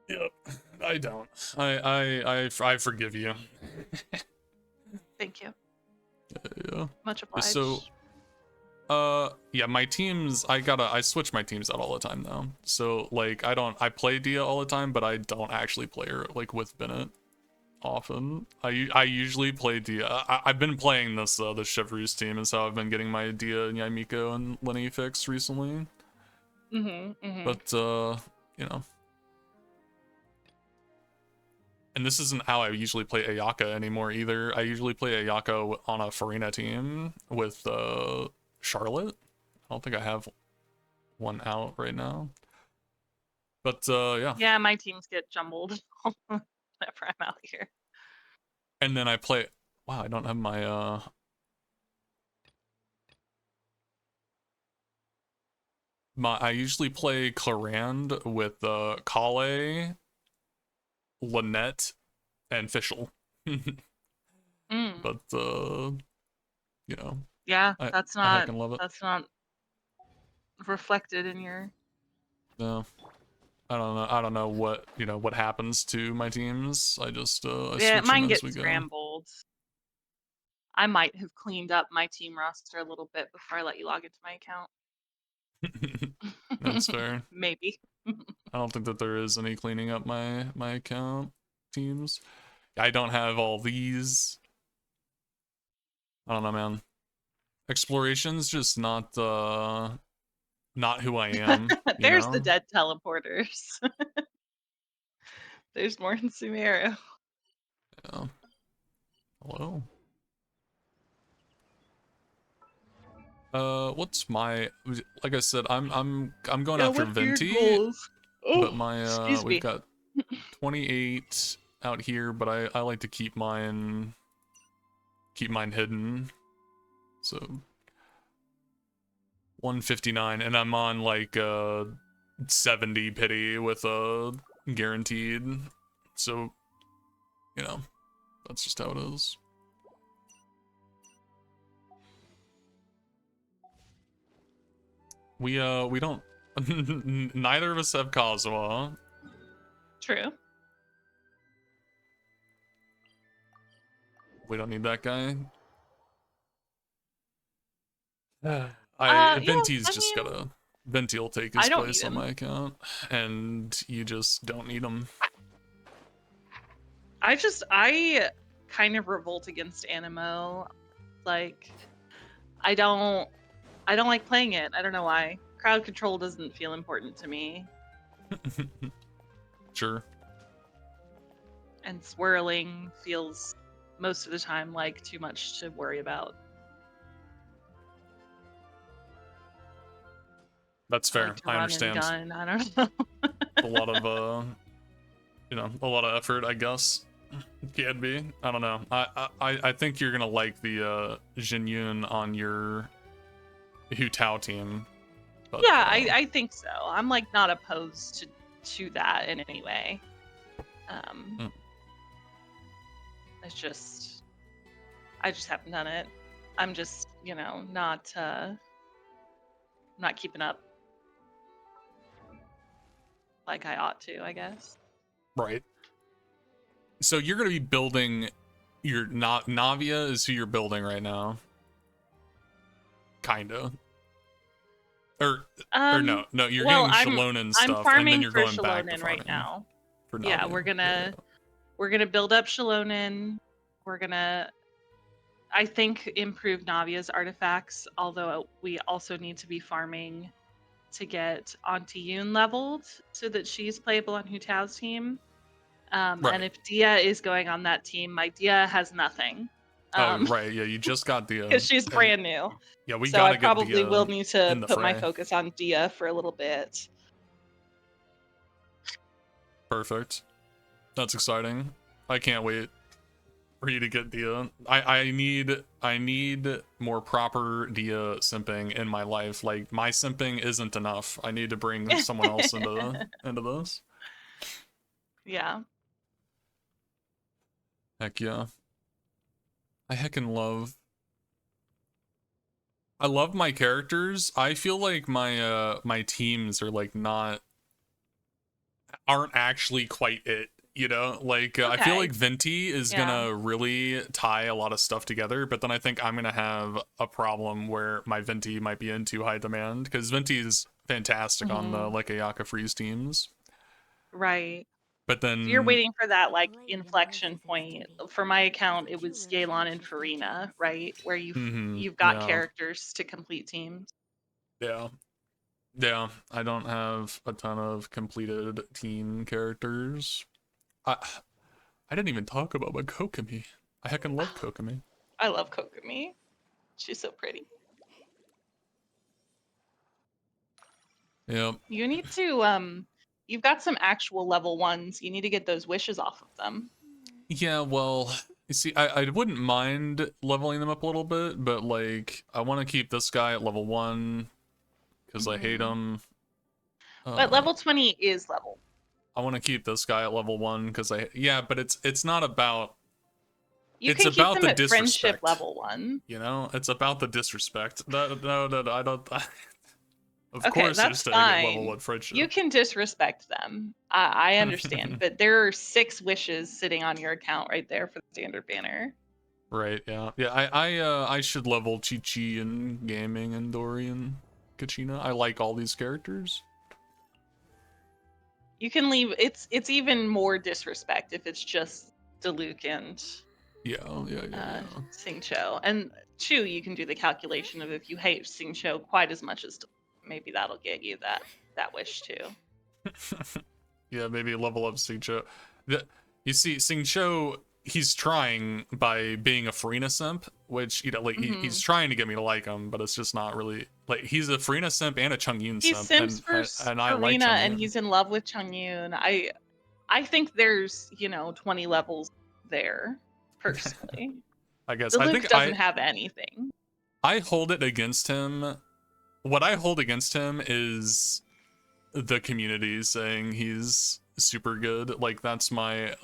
Yep. I don't. I forgive you. Thank you. Yeah. Much obliged. So yeah, my teams, I switch my teams out all the time though. So like I play Dia all the time, but I don't actually play her like with Bennett often. I usually play Dia. I've been playing this the Chevreuse team is how I've been getting my Dia and Yaimiko and Lenny fixed recently. But you know. And this isn't how I usually play Ayaka anymore either. I usually play Ayaka on a Farina team with Charlotte. I don't think I have one out right now. But yeah. Yeah, my teams get jumbled whenever I'm out here. And then I play. Wow, I don't have my I usually play Clarand with Kale, Lynette, and Fischl. But you know. Yeah, I that's heckin' love it. not reflected in your. No. I don't know what what happens to my teams. I just I switch Mine them as gets we go. scrambled. I might have cleaned up my team roster a little bit before I let you log into my account. That's fair. Maybe. I don't think that there is any cleaning up my account teams. I don't have all these. I don't know, man. Exploration's just not who I am. There's the dead teleporters. There's more in Sumeru. Yeah. Hello. What's my, like I said, I'm going after Venti, but my we've got 28 out here, but I like to keep mine hidden. So 159, and I'm on like 70 pity with a guaranteed. So that's just how it is. We don't neither of us have Kazuha. True. We don't need that guy. Venti's just gotta. Venti will take his place on my account, and you just don't need him. I kind of revolt against Animo. Like, I don't like playing it. I don't know why. Crowd control doesn't feel important to me. Sure. And swirling feels most of the time like too much to worry about. That's fair. I understand. I don't know. A lot of a lot of effort, I guess. Can be. I don't know. I think you're gonna like the Jinyun on your Hu Tao team. But, Yeah, I think so. I'm like not opposed to that in any way. It's just I just haven't done it. I'm just, not keeping up like I ought to, I guess. right. So you're gonna be building your Navia is who you're building right now. Kinda. Or no, you're Well, getting Shalonen stuff, I'm and farming then you're for going back to Shalonen farming right now. for Navia. Yeah, we're gonna build up Shalonen. We're gonna, I think, improve Navia's artifacts, although we also need to be farming to get Auntie Yoon leveled so that she's playable on Hu Tao's team. And if Dia is going on that team, my Dia has nothing. Right, yeah, you just got Dia. Because she's brand new. Yeah, we so gotta I probably get Dia will need to put my fray. focus on Dia for a little bit. Perfect. That's exciting. I can't wait for you to get Dia. I need more proper Dia simping in my life. Like, my simping isn't enough. I need to bring someone else into this. Yeah. Heck yeah. I heckin' I love my characters. I feel like my teams are like aren't actually quite it, you know? Like I feel like Venti is gonna really tie a lot of stuff together, but then I think I'm gonna have a problem where my Venti might be in too high demand, because Venti is fantastic on the like Ayaka Freeze teams. Right. But then So you're waiting for that like inflection point. For my account, it was Yelan and Farina, right? Where you've got characters to complete teams. Yeah. Yeah, I don't have a ton of completed team characters. I didn't even talk about my Kokomi. I heckin' love Kokomi. I love Kokomi. She's so pretty. Yep. You need to you've got some actual level 1s. You need to get those wishes off of them. Yeah, well, you see, I wouldn't mind leveling them up a little bit, but like I want to keep this guy at level 1 because I hate him. But level 20 is level. I want to keep this guy at level 1 because but it's not about. It's about keep them the at disrespect. friendship level 1. You know, it's about the disrespect. No, I don't. Of okay, course, that's they're fine. staying at level 1 friendship. You can disrespect them. I understand, but there are 6 wishes sitting on your account right there for the standard banner. Right. Yeah. Yeah. I should level Chi-Chi and Gaming and Dory and Kachina. I like all these characters. You can leave. It's even more disrespect if it's just Diluc and Xingqiu. And Chu, you can do the calculation of if you hate Xingqiu quite as much as Diluc, maybe that'll get you that wish too. Yeah, maybe level up Xingqiu. You see, Xingqiu, he's trying by being a Farina simp, which, you know, like he's trying to get me to like him, but it's just not really like he's a Farina simp and a Chongyun simp. He simps for Farina and he's in love with Chongyun. I think there's 20 levels there, personally. I guess Diluc doesn't have anything. I hold it against him. What I hold against him is the community saying he's super good. Like, that's my,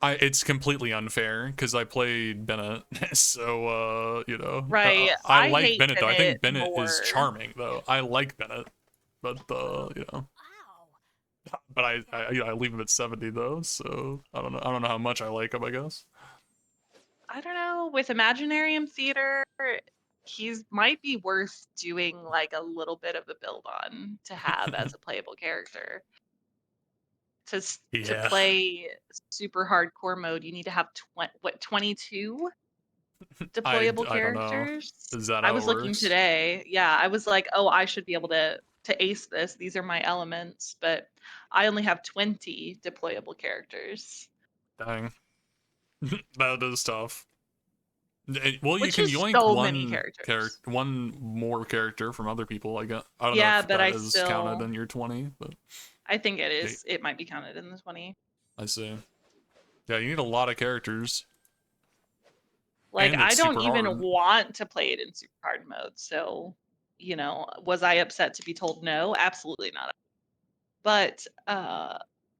it's completely unfair because I played Bennett, so right. I like Bennett though. I think Bennett is charming though. I like Bennett, but but I leave him at 70 though, so I don't know how much I like him, I guess. I don't know, with Imaginarium Theater, he's might be worth doing like a little bit of a build on to have as a playable character. To play super hardcore mode, you need to have 22 deployable characters. Is that I how was it looking works? today. Yeah, I was like, oh, I should be able to ace this. These are my elements, but I only have 20 deployable characters. Dang. That is tough. Well, Which you can is yoink so many characters. one more character from other people. I don't know if but that is counted in your 20, but I think it is. It might be counted in the 20. I see. Yeah, you need a lot of characters. Like, And I it's don't super even hard. want to play it in super hard mode. So, was I upset to be told no? Absolutely not. But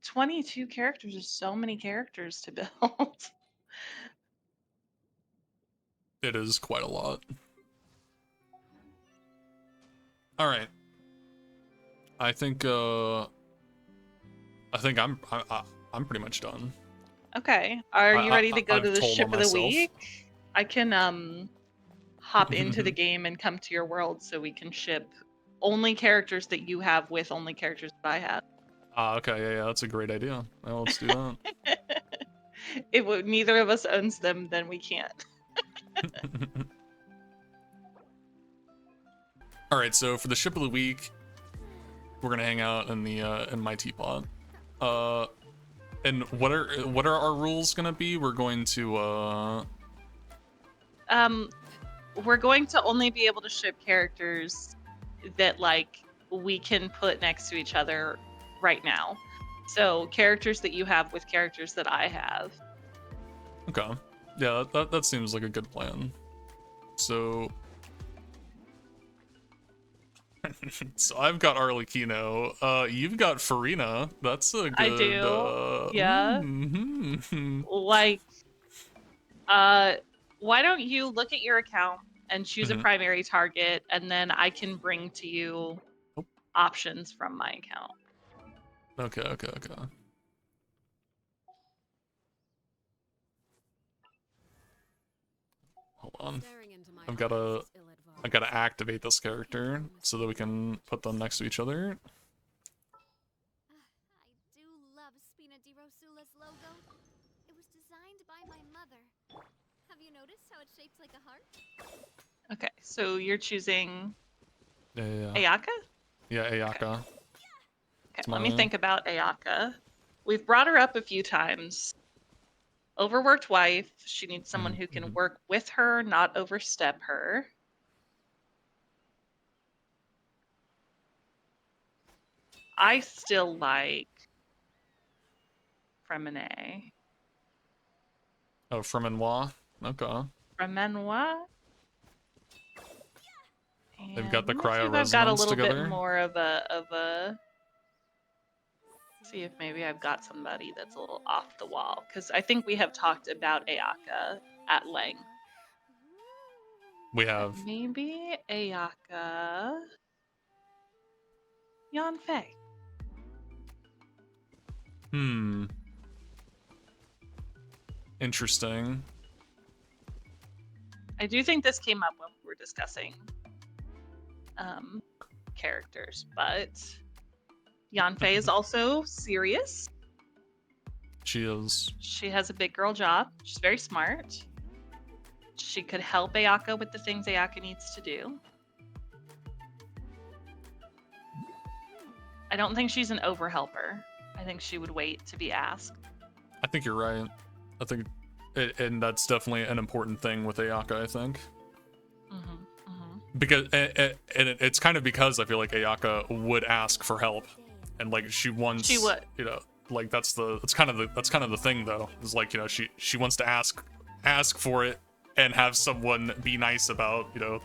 22 characters is so many characters to build. It is quite a lot. All right. I think I'm pretty much done. Okay. Are you ready to go to I've the told on ship of the myself. week? I can hop into the game and come to your world so we can ship only characters that you have with only characters that I have. Okay, yeah, that's a great idea. Well, let's do that. If neither of us owns them, then we can't. All right, so for the ship of the week, we're gonna hang out in the in my teapot. And what are our rules gonna be? We're going to We're going to only be able to ship characters that like we can put next to each other right now. So characters that you have with characters that I have. Okay. Yeah, that seems like a good plan. So so I've got Arlecchino. You've got Farina. That's a good I do. Yeah. Like why don't you look at your account and choose a primary target, and then I can bring to you options from my account. Okay. Hold on. I've gotta activate this character so that we can put them next to each other. I do love Spina di Rosula's logo. It was designed by my mother. Have you noticed how it's shaped like a heart? Okay, so you're choosing Yeah. Ayaka? Yeah, Ayaka. Okay, let me think about Ayaka. We've brought her up a few times. Overworked wife. She needs someone who can work with her, not overstep her. I still like Fremene. Oh, Fremenois? Okay. Fremenois? They've got the Let me see cryo if I've got a resonance little together. bit more of a see if maybe I've got somebody that's a little off the wall, because I think we have talked about Ayaka at length. We have. Maybe Ayaka. Yanfei. Interesting. I do think this came up when we were discussing characters, but Yanfei is also serious. She is. She has a big girl job. She's very smart. She could help Ayaka with the things Ayaka needs to do. I don't think she's an overhelper. I think she would wait to be asked. I think you're right. I think, and that's definitely an important thing with Ayaka, I think. Because it's kind of because I feel like Ayaka would ask for help, and like she wants. She would. You know, like that's kind of the thing though. Is like, you know, she wants to ask for it and have someone be nice about, you know,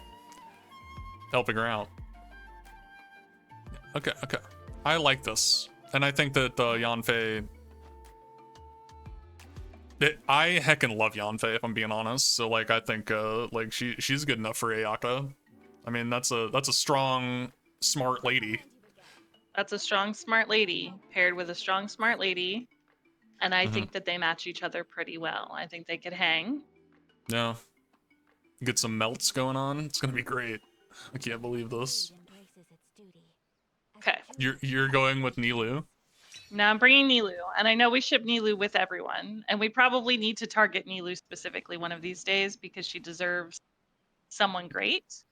helping her out. Okay. I like this, and I think that Yanfei. I heckin' love Yanfei, if I'm being honest. So like, I think like she's good enough for Ayaka. I mean, that's a strong, smart lady. That's a strong, smart lady paired with a strong, smart lady, and I think that they match each other pretty well. I think they could hang. Yeah. Get some melts going on. It's gonna be great. I can't believe this. Okay. You're going with Nilou. Now I'm bringing Nilou, and I know we ship Nilou with everyone, and we probably need to target Nilou specifically one of these days because she deserves someone great.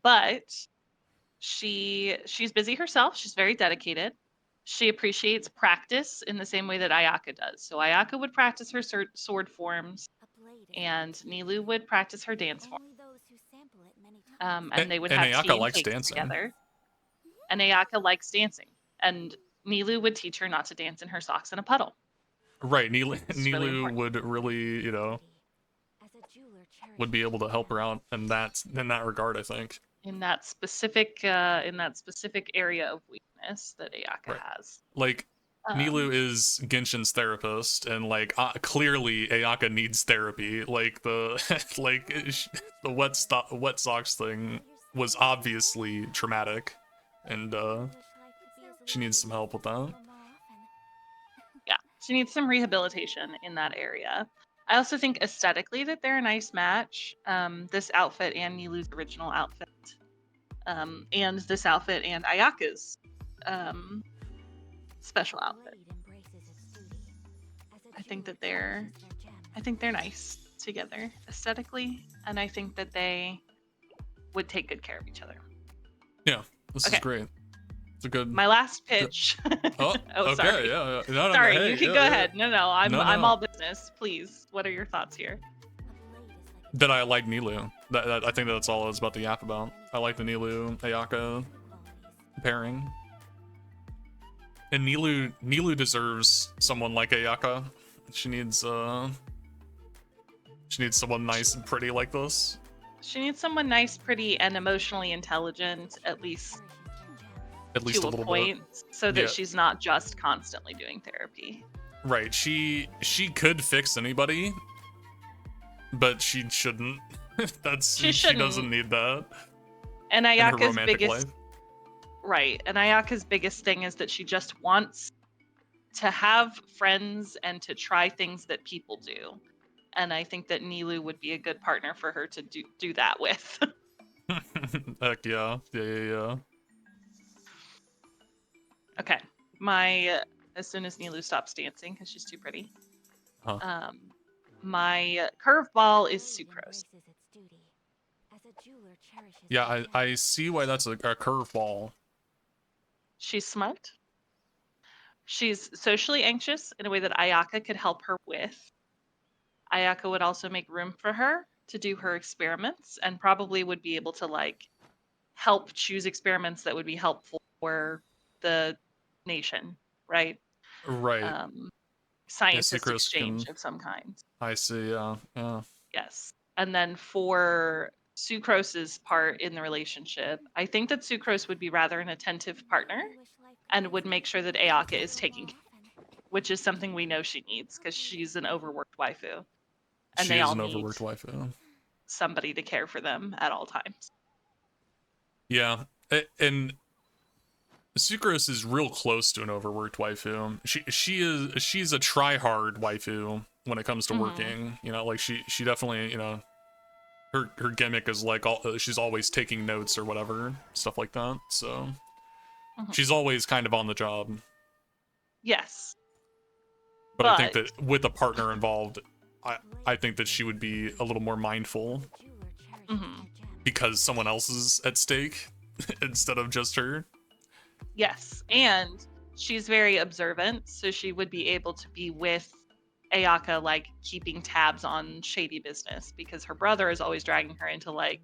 But she's busy herself. She's very dedicated. She appreciates practice in the same way that Ayaka does. So Ayaka would practice her sword forms, and Nilou would practice her dance form. And they would have Ayaka tea and likes cakes dancing. together. And Ayaka likes dancing, and Nilou would teach her not to dance in her socks in a puddle. Right, It's really Nilu important. would really, you know, would be able to help her out in that regard, I think. In that specific area of weakness that Ayaka Right. has. Like, Nilu Um, is Genshin's therapist, and like clearly Ayaka needs therapy. Like the the wet socks thing was obviously traumatic, and she needs some help with that. yeah, she needs some rehabilitation in that area. I also think aesthetically that they're a nice match. This outfit and Nilu's original outfit, and this outfit and Ayaka's special outfit. I think they're nice together aesthetically, and I think that they would take good care of each other. Yeah, this is great. It's a good. My last pitch. Oh, okay, sorry. yeah. No, Sorry, hey, you can yeah, go yeah. ahead. No, I'm No. all business. Please, what are your thoughts here? That I like Nilu. That I think that's all I was about to yap about. I like the Nilu Ayaka pairing. And Nilu deserves someone like Ayaka. She needs someone nice and pretty like this. She needs someone nice, pretty, and emotionally intelligent, at least a little point, bit. so that she's not just constantly doing therapy. Right. She could fix anybody, but she shouldn't. She doesn't need that. And Ayaka's biggest biggest thing is that she just wants to have friends and to try things that people do. And I think that Nilu would be a good partner for her to do that with. Heck yeah. Yeah. Okay. As soon as Nilu stops dancing, because she's too pretty. My curveball is Sucrose. Yeah, I see why that's a curveball. She's smart. She's socially anxious in a way that Ayaka could help her with. Ayaka would also make room for her to do her experiments, and probably would be able to like help choose experiments that would be helpful for the nation, right? Right. Scientist exchange of some kind. I see, yeah. Yes. And then for Sucrose's part in the relationship, I think that Sucrose would be rather an attentive partner and would make sure that Ayaka is taking care, which is something we know she needs because she's an overworked waifu. And she they is all an need overworked waifu. Somebody to care for them at all times. Yeah. And Sucrose is real close to an overworked waifu. She's a try-hard waifu when it comes to working. You know, like she definitely, you know, her gimmick is like she's always taking notes or whatever, stuff like that. So she's always kind of on the job. Yes. But I think that with a partner involved, I think that she would be a little more mindful because someone else is at stake instead of just her. Yes, and she's very observant, so she would be able to be with Ayaka, like keeping tabs on shady business because her brother is always dragging her into like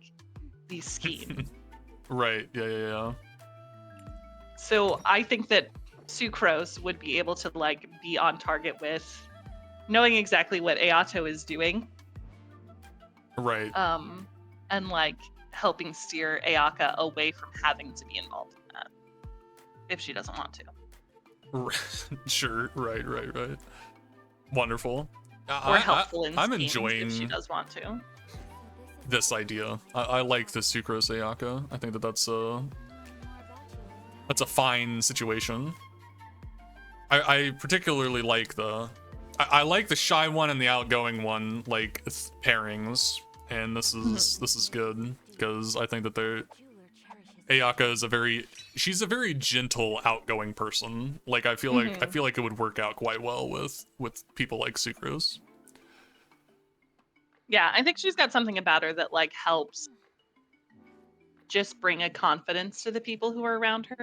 these schemes. Right. Yeah. So I think that Sucrose would be able to like be on target with knowing exactly what Ayato is doing. Right. And like helping steer Ayaka away from having to be involved in that if she doesn't want to. Sure. Right. Wonderful. Or helpful in I'm schemes enjoying if she does want to. This idea. I like the Sucrose Ayaka. I think that that's a fine situation. I particularly like I like the shy one and the outgoing one like pairings, and this is good because I think that Ayaka is she's a very gentle, outgoing person. Like I feel like it would work out quite well with people like Sucrose. Yeah, I think she's got something about her that like helps just bring a confidence to the people who are around her.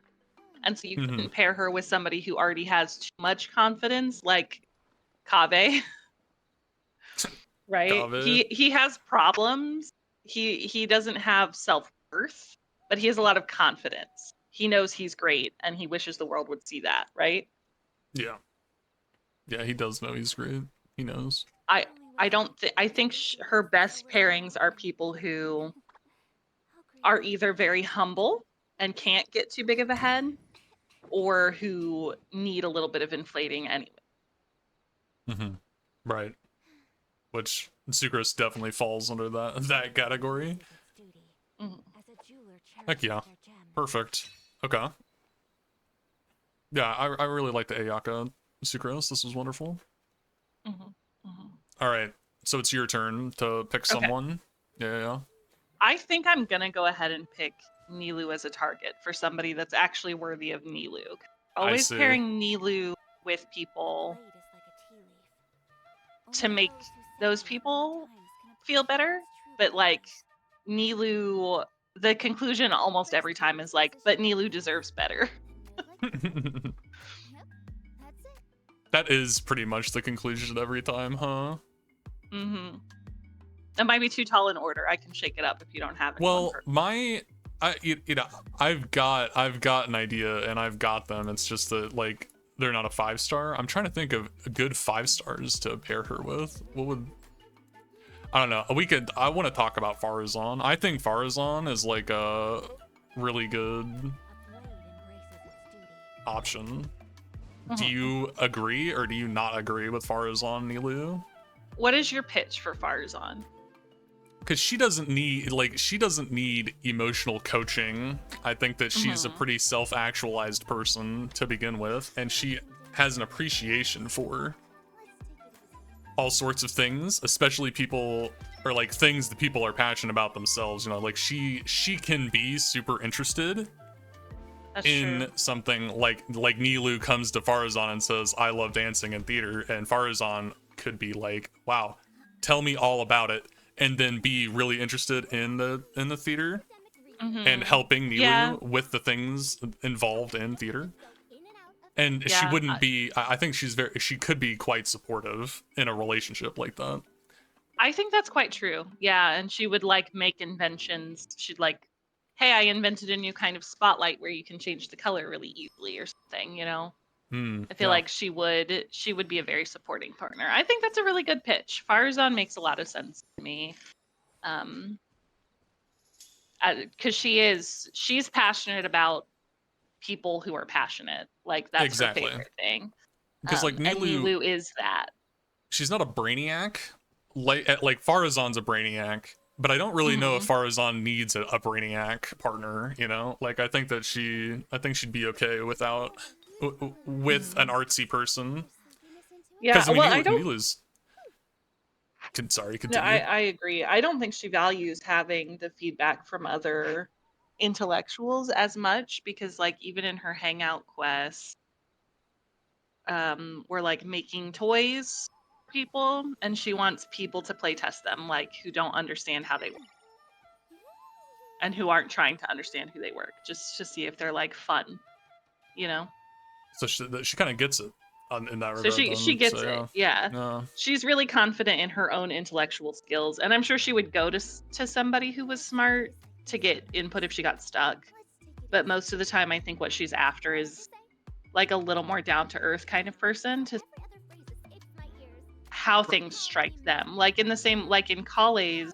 And so you couldn't pair her with somebody who already has too much confidence, like Kaveh. Right? Kaveh. He has problems. He doesn't have self-worth, but he has a lot of confidence. He knows he's great and he wishes the world would see that, right? Yeah. Yeah, he does know he's great. He knows. I don't I think her best pairings are people who are either very humble and can't get too big of a head, or who need a little bit of inflating anyway. Mm-hmm. Right. Which Sucrose definitely falls under that category. Mhm. Heck yeah. Perfect. Okay. Yeah, I really like the Ayaka Sucrose. This was wonderful. Mhm. Mhm. All right. So it's your turn to pick Okay. someone. Yeah. I think I'm gonna go ahead and pick Nilu as a target for somebody that's actually worthy of Nilu. I Always see. pairing Nilu with people to make those people feel better, but like Nilu, the conclusion almost every time is like, but Nilu deserves better. That is pretty much the conclusion every time, huh? Mm-hmm. It might be too tall an order. I can shake it up if you don't have anyone. Well, I've got an idea and I've got them. It's just that like they're not a 5-star. I'm trying to think of good 5-stars to pair her with. What would I don't know. I want to talk about Farazan. I think Farazan is like a really good option. Do you agree or do you not agree with Farazan, Nilu? What is your pitch for Farazan? Because she doesn't need emotional coaching. I think that she's a pretty self-actualized person to begin with, and she has an appreciation for all sorts of things, especially people or like things that people are passionate about themselves. You know, like she can be super interested in something like Nilu comes to Farazan and says, "I love dancing in theater," and Farazan could be like, "Wow, tell me all about it." And then be really interested in the theater and helping Nilu with the things involved in theater. And she wouldn't be. I think she could be quite supportive in a relationship like that. I think that's quite true. Yeah, and she would like make inventions. She'd like, hey, I invented a new kind of spotlight where you can change the color really easily or something, you know? I feel like she would be a very supporting partner. I think that's a really good pitch. Farazan makes a lot of sense to me. Because she's passionate about people who are passionate. Like that's her favorite thing. Because like and Nilu is that. She's not a brainiac. Like Farazan's a brainiac, but I don't really know if Farazan needs a brainiac partner. You know, like I think she'd be okay with an artsy person. Yeah, I mean, well, I don't. Nilu's. Sorry, No, continue. I agree. I don't think she values having the feedback from other intellectuals as much because, like, even in her Hangout quest, we're like making toys for people, and she wants people to play test them, like who don't understand how they work and who aren't trying to understand who they work, just to see if they're like fun, you know. So she kind of gets it in that So regard. she gets it. Yeah. No. She's really confident in her own intellectual skills, and I'm sure she would go to somebody who was smart to get input if she got stuck. But most of the time I think what she's after is like a little more down to earth kind of person to how things strike them. Like in the same like in Kale's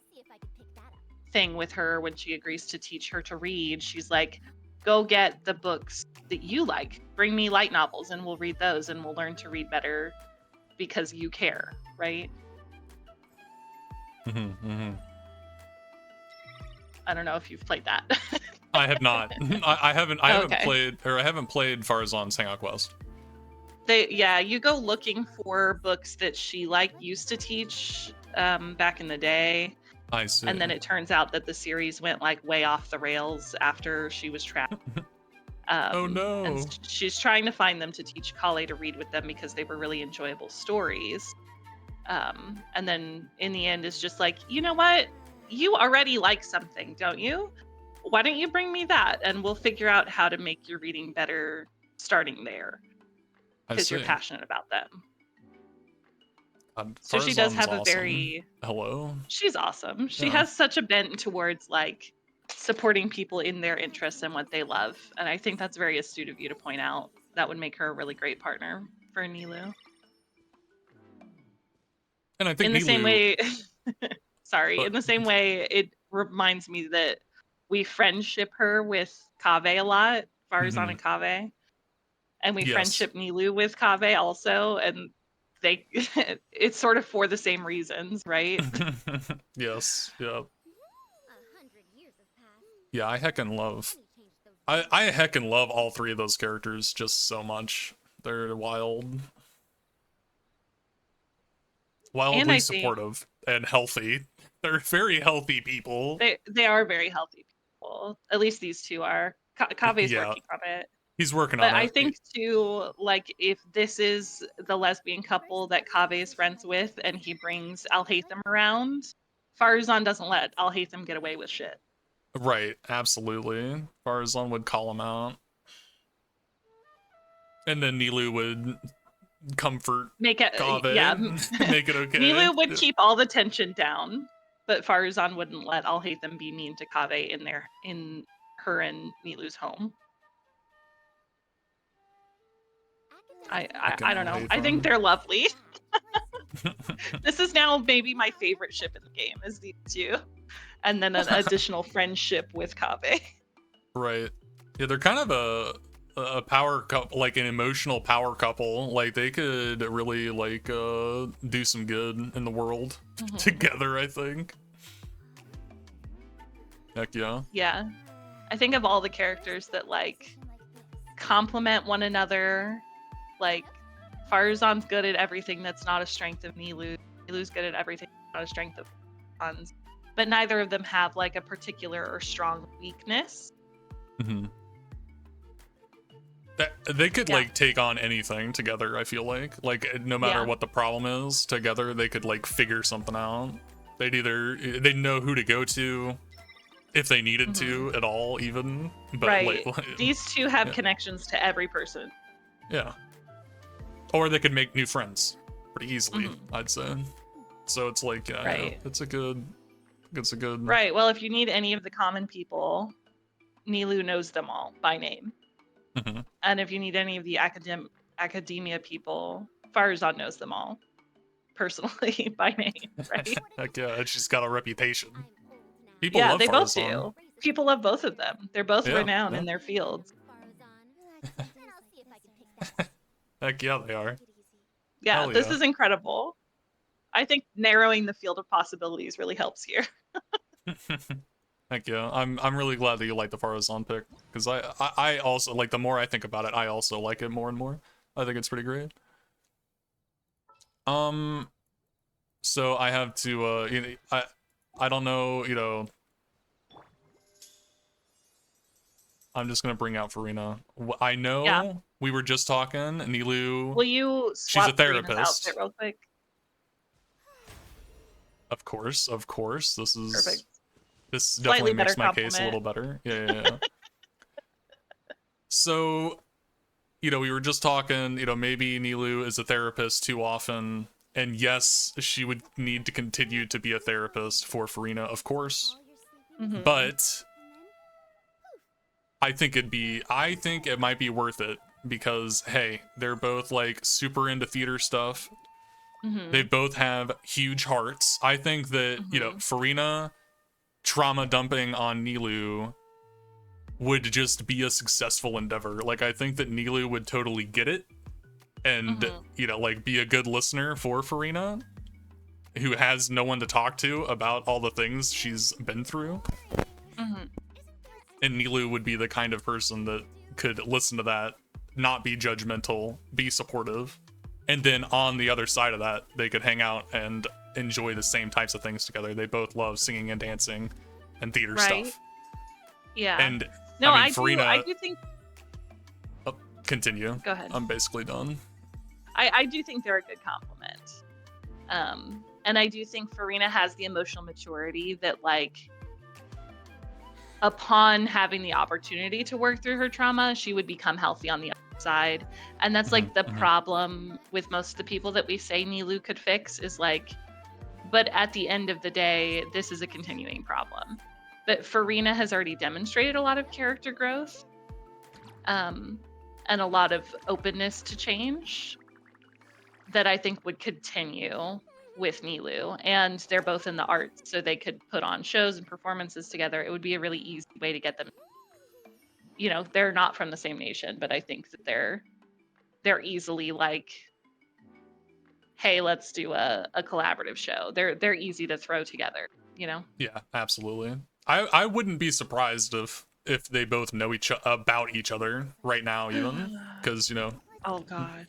thing with her when she agrees to teach her to read, she's like, go get the books that you like. Bring me light novels and we'll read those and we'll learn to read better because you care, right? I don't know if you've played that. I have not. I haven't played Farazan's Hangout Quest. You go looking for books that she like used to teach back in the day. I see. And then it turns out that the series went like way off the rails after she was trapped. Oh no. And she's trying to find them to teach Kale to read with them because they were really enjoyable stories. And then in the end is just like, you know what? You already like something, don't you? Why don't you bring me that? And we'll figure out how to make your reading better starting there. Because you're passionate about them. So she does have a very... Hello? She's awesome. She has such a bent towards like supporting people in their interests and what they love. And I think that's very astute of you to point out. That would make her a really great partner for Nilu. And I think In the same way, sorry, But- in the same way, it reminds me that we friendship her with Kaveh a lot, Farzan and Kaveh, and we Yes. friendship Nilou with Kaveh also, and they it's sort of for the same reasons, right? Yes, yeah. 100 years have passed. Yeah, I heckin' love. Many changed those I heckin' love all three of those characters just so much. They're And wildly I think supportive and healthy. They're very healthy people. they are very healthy people. At least these two are. Kaveh's Yeah. working on it. He's working But on I it. think too, like if this is the lesbian couple that Kaveh is friends with, and he brings Alhaitham around, Farzan doesn't let Alhaitham get away with shit. Right, absolutely. Farzan would call him out. And then Nilou would comfort Make it, Kaveh, yeah. make it okay. Nilou would keep all the tension down, but Farzan wouldn't let Alhaitham be mean to Kaveh in her and Nilou's home. I don't know. I think they're lovely. This is now maybe my favorite ship in the game is these two, and then an additional friendship with Kaveh. Right. Yeah, they're kind of a power couple, like an emotional power couple. Like they could really like do some good in the world together, I think. Heck yeah. Yeah. I think of all the characters that like complement one another. Like Farzan's good at everything that's not a strength of Nilou. Nilou's good at everything that's not a strength of Farzan's. But neither of them have like a particular or strong weakness. They could like take on anything together, I feel like no matter what the problem is, together they could like figure something out. They'd know who to go to if they needed to at all, even. But right. like These two have connections to every person. Yeah. Or they could make new friends pretty easily, I'd say. So it's like, yeah, it's a good. Right. Well, if you need any of the common people, Nilou knows them all by name. And if you need any of the academia people, Farzan knows them all personally by name, right? Heck yeah, and she's got a reputation. People Yeah, love they both Farzan. do. People love both of them. They're both renowned in their fields. Heck yeah, they are. Yeah, Hell this yeah. is incredible. I think narrowing the field of possibilities really helps here. Heck yeah, I'm really glad that you like the Farazan pick, because I also like, the more I think about it, I also like it more and more. I think it's pretty great. So I have to you know, I don't know, you know, I'm just gonna bring out Farina. I know we were just talking, Nilou. Will you she's a swap Farina's therapist. outfit real quick? Of course. This is Perfect. This Slightly definitely makes better my case a little better. Yeah. So, you know, we were just talking, you know, maybe Nilou is a therapist too often. And yes, she would need to continue to be a therapist for Farina, of course. But I think it might be worth it because, hey, they're both like super into theater stuff. They both have huge hearts. I think that, you know, Farina trauma dumping on Nilou would just be a successful endeavor. Like, I think that Nilou would totally get it and, you know, like, be a good listener for Farina, who has no one to talk to about all the things she's been through. And Nilou would be the kind of person that could listen to that, not be judgmental, be supportive. And then on the other side of that, they could hang out and enjoy the same types of things together. They both love singing and dancing and theater stuff. Yeah. And no, I mean, Farina, I do think. Oh, continue. Go ahead. I'm basically done. I do think they're a good compliment. And I do think Farina has the emotional maturity that, like, upon having the opportunity to work through her trauma, she would become healthy on the other side. And that's like the problem with most of the people that we say Nilou could fix is like, but at the end of the day, this is a continuing problem. But Farina has already demonstrated a lot of character growth, and a lot of openness to change that I think would continue with Nilu, and they're both in the arts, so they could put on shows and performances together. It would be a really easy way to get them. You know, they're not from the same nation, but I think that they're easily like, hey, let's do a collaborative show. They're easy to throw together, you know? Yeah, absolutely. I wouldn't be surprised if they both know about each other right now, even, because, you know. Oh God,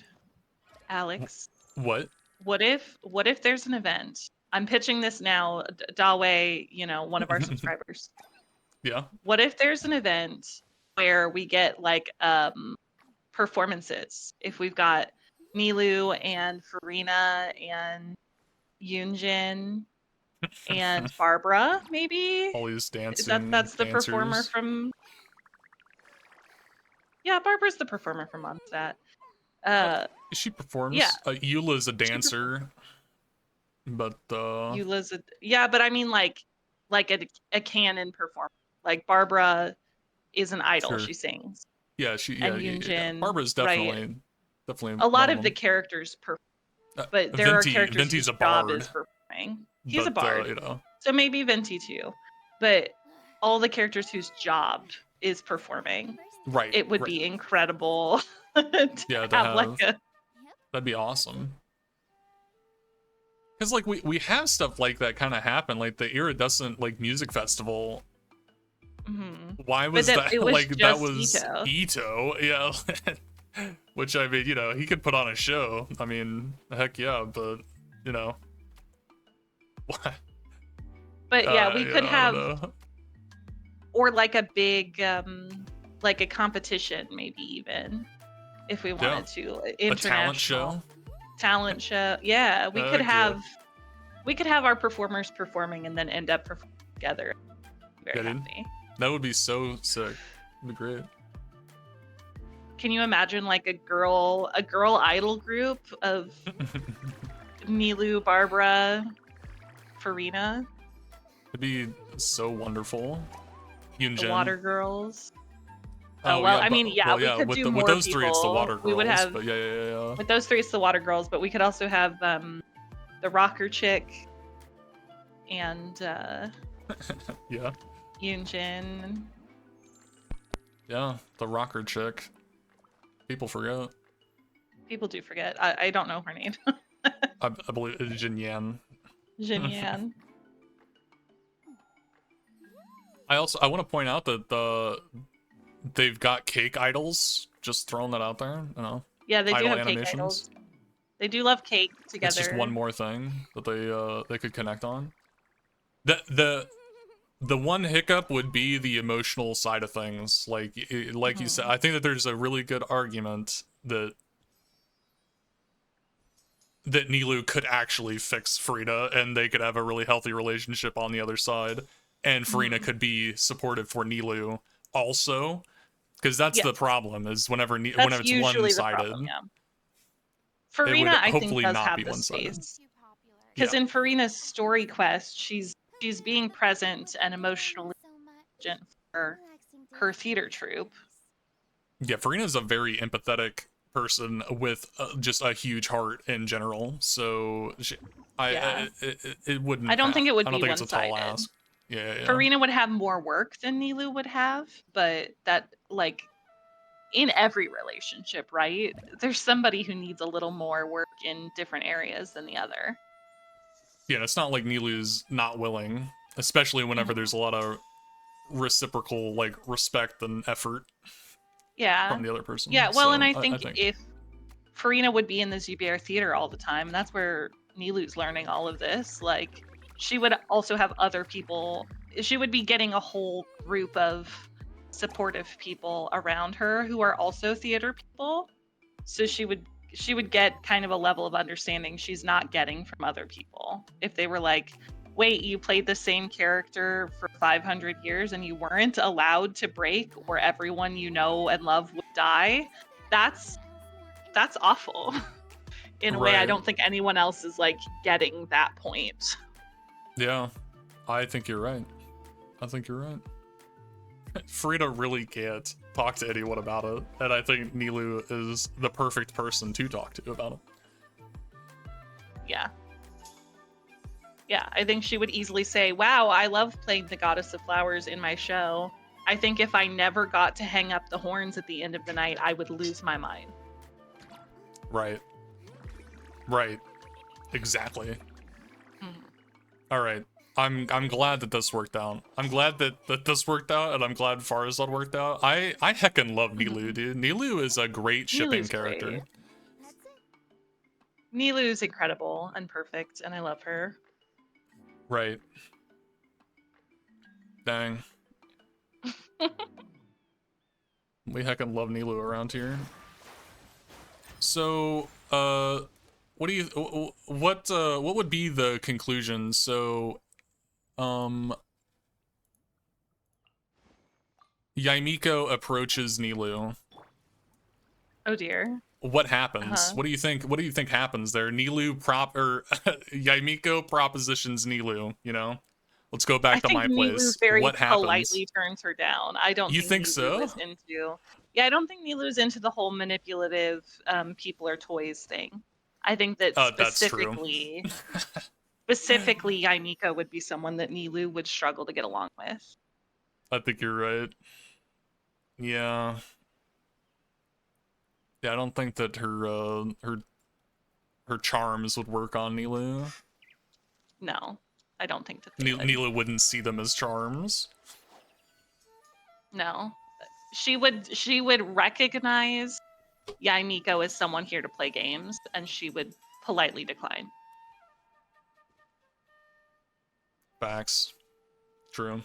Alex. What? What if there's an event? I'm pitching this now, Dawe, you know, one of our subscribers. Yeah. What if there's an event where we get like performances? If we've got Nilu and Farina and Yunjin and Barbara, maybe? All these dancing That's the dancers. performer from. Yeah, Barbara's the performer from Mondstadt. She performs. Yeah. Eula's a dancer. But Eula's but I mean like a canon performer. Like Barbara is an idol. Sure. She sings. Yeah, and Yunjin, Barbara's definitely a lot of the characters perform, but there are characters Venti's whose a job bard. is performing. He's a But, bard, you know. so maybe Venti too. But all the characters whose job is performing, Right. it would be incredible to have like a. That'd be awesome. Because like we have stuff like that kind of happen, like the Iridescent like music festival. Mm-hmm. Why was that it was like just that was Ito. Yeah. Which, I mean, you know, he could put on a show. I mean, heck yeah, but you know. What? But yeah, we could have, know. or like a big like a competition, maybe even if we wanted to, international talent show. Yeah, we could have our performers performing and then end up performing together. Very happy. That would be so sick. It'd be great. Can you imagine like a girl idol group of Nilu, Barbara, Farina? It'd be so wonderful. Yunjin. The Water Girls. Oh, well, yeah, I mean, yeah, well, we could do more with those people. three, it's the Water Girls. We would have, but yeah. With those three, it's the Water Girls, but we could also have the rocker chick and yeah. Yunjin. Yeah, the rocker chick. People forget. People do forget. I don't know her name. I believe it's Jin Yan. Jin Yan. I want to point out that they've got cake idols. Just throwing that out there, you know. Yeah, they do Idol have animations. cake idols. They do love cake together. It's just one more thing that they could connect on. The one hiccup would be the emotional side of things. Like you said, I think that there's a really good argument that Nilu could actually fix Frida and they could have a really healthy relationship on the other side. And Farina could be supportive for Nilu also. Because that's the problem, is whenever it's one-sided. Yeah. Farina, I think, does not have be the one-sided. space. Because in Farina's story quest, she's being present and emotionally intelligent for her theater troupe. Yeah, Farina's a very empathetic person with just a huge heart in general. So it wouldn't. I don't think it would be I don't think one-sided. it's a tall ask. Yeah. Farina would have more work than Nilu would have, but that, like, in every relationship, right? There's somebody who needs a little more work in different areas than the other. Yeah, it's not like Nilu's not willing, especially whenever there's a lot of reciprocal, like, respect and effort from the other person. Yeah, well, so and I think if Farina would be in the Zubair theater all the time, that's where Nilu's learning all of this, like, she would also have other people. She would be getting a whole group of supportive people around her who are also theater people. So she would get kind of a level of understanding she's not getting from other people. If they were like, wait, you played the same character for 500 years and you weren't allowed to break, or everyone you know and love would die, that's awful. In a way, I don't think anyone else is like getting that point. Yeah, I think you're right. Frida really can't talk to anyone about it, and I think Nilu is the perfect person to talk to about it. Yeah. Yeah, I think she would easily say, wow, I love playing the Goddess of Flowers in my show. I think if I never got to hang up the horns at the end of the night, I would lose my mind. Right. Right. Exactly. Mhm. All right. I'm glad that this worked out. I'm glad that this worked out, and I'm glad Farazad worked out. I heckin' love Nilu, dude. Nilu is a great shipping Nilu's character. great. Nilu's incredible and perfect, and I love her. Right. Dang. We heckin' love Nilu around here. So, what do you, what would be the conclusion? So, Yaimiko approaches Nilu. Oh dear. What happens? Uh-huh. What do you think? What do you think happens there? Yaimiko propositions Nilu. You know, let's go back I to think my Nilu place. very What happens? politely turns her down. I don't You think Nilu so? is into. Yeah, I don't think Nilu's into the whole manipulative people are toys thing. I think that That's true. specifically Yaimiko would be someone that Nilu would struggle to get along with. I think you're right. Yeah. Yeah, I don't think that her charms would work on Nilu. No, I don't think that they would. Nilu wouldn't see them as charms. No. She would recognize Yaimiko as someone here to play games, and she would politely decline. Facts. True.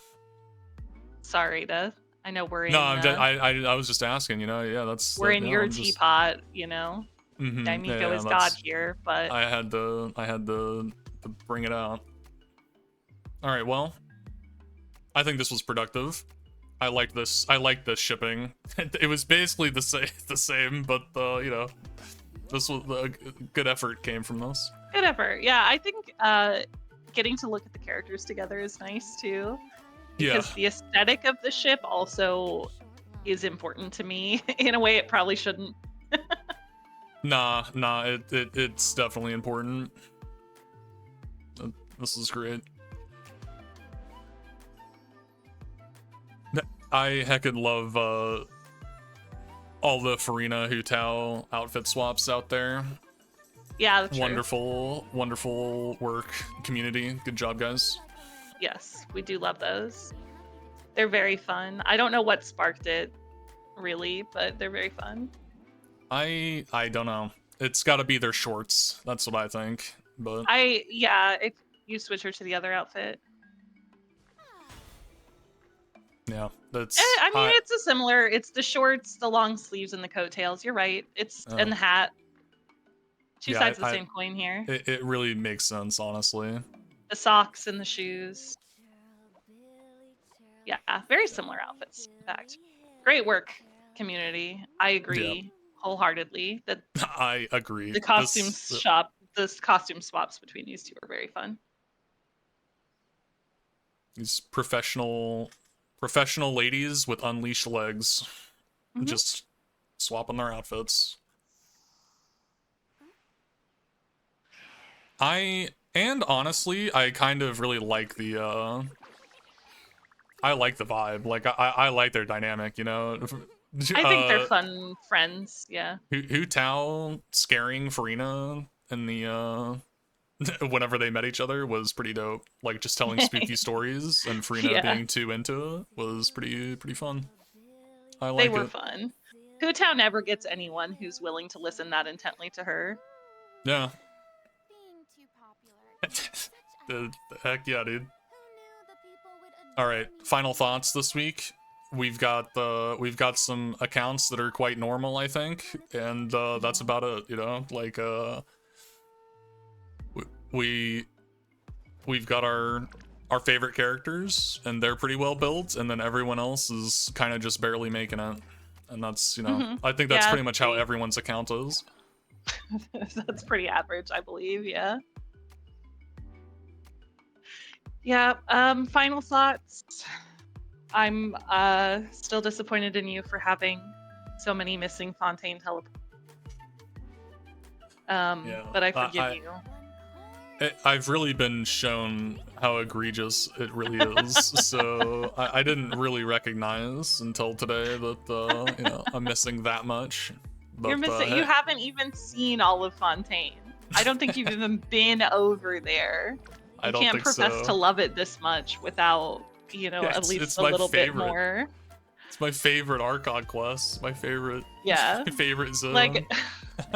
Sorry to. I know we're in. No, I was just asking. You know, yeah, that's. We're in your I'm just, teapot. You know, Yaimiko yeah, is God here, but I had to bring it out. All right, well, I think this was productive. I like this. I like this shipping. It was basically the same, but you know, this was a good effort came from this. good effort. Yeah, I think getting to look at the characters together is nice too. Because the aesthetic of the ship also is important to me in a way it probably shouldn't. Nah, it's definitely important. This is great. I heckin' love all the Farina Hutao outfit swaps out there. Yeah, that's wonderful work, community. Good job, guys. Yes, we do love those. They're very fun. I don't know what sparked it, really, but they're very fun. I don't know. It's got to be their shorts. That's what I think. But if you switch her to the other outfit. Yeah, that's. I mean, it's a similar. It's the shorts, the long sleeves, and the coattails. You're right. It's and the hat. Two sides of the same coin here. It really makes sense, honestly. The socks and the shoes. Yeah, very similar outfits. In fact, great work, community. I agree wholeheartedly that. I agree. The costume costume swaps between these two are very fun. These professional ladies with unleashed legs, just swapping their outfits. And honestly, I kind of really like the I like the vibe. Like I like their dynamic, you know. I think they're fun friends, yeah. Hu Tao scaring Farina in the whenever they met each other was pretty dope. Like just telling spooky stories and Farina being too into it was pretty fun. I like it. They were fun. Hu Tao never gets anyone who's willing to listen that intently to her. Yeah. the heck yeah, dude. All right, final thoughts this week. We've got some accounts that are quite normal, I think, and that's about it. You know, like we've got our favorite characters, and they're pretty well built, and then everyone else is kind of just barely making it, and that's, you know, I think that's pretty much how everyone's account is. That's pretty average, I believe. Yeah. Yeah, final thoughts. I'm still disappointed in you for having so many missing Fontaine teleports. But I forgive you. I've really been shown how egregious it really is, so I didn't really recognize until today that you know, I'm missing that much. But, You're missing. You haven't even seen all of Fontaine. I don't think you've even been over there. I You don't can't think profess so. to love it this much without, you know, Yeah, at least it's a my little bit favorite. more. It's my favorite Archon quest. My favorite. Yeah. My favorite zone. Like,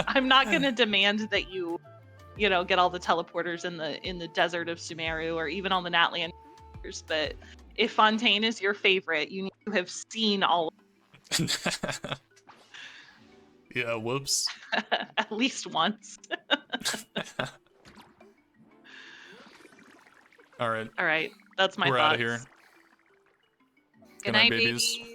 I'm not gonna demand that you know, get all the teleporters in the desert of Sumeru or even on the Natlan, but if Fontaine is your favorite, you need to have seen all Yeah, whoops. at least once. All right. All right, that's my We're thoughts. out of here. Good night, night, babies. babies.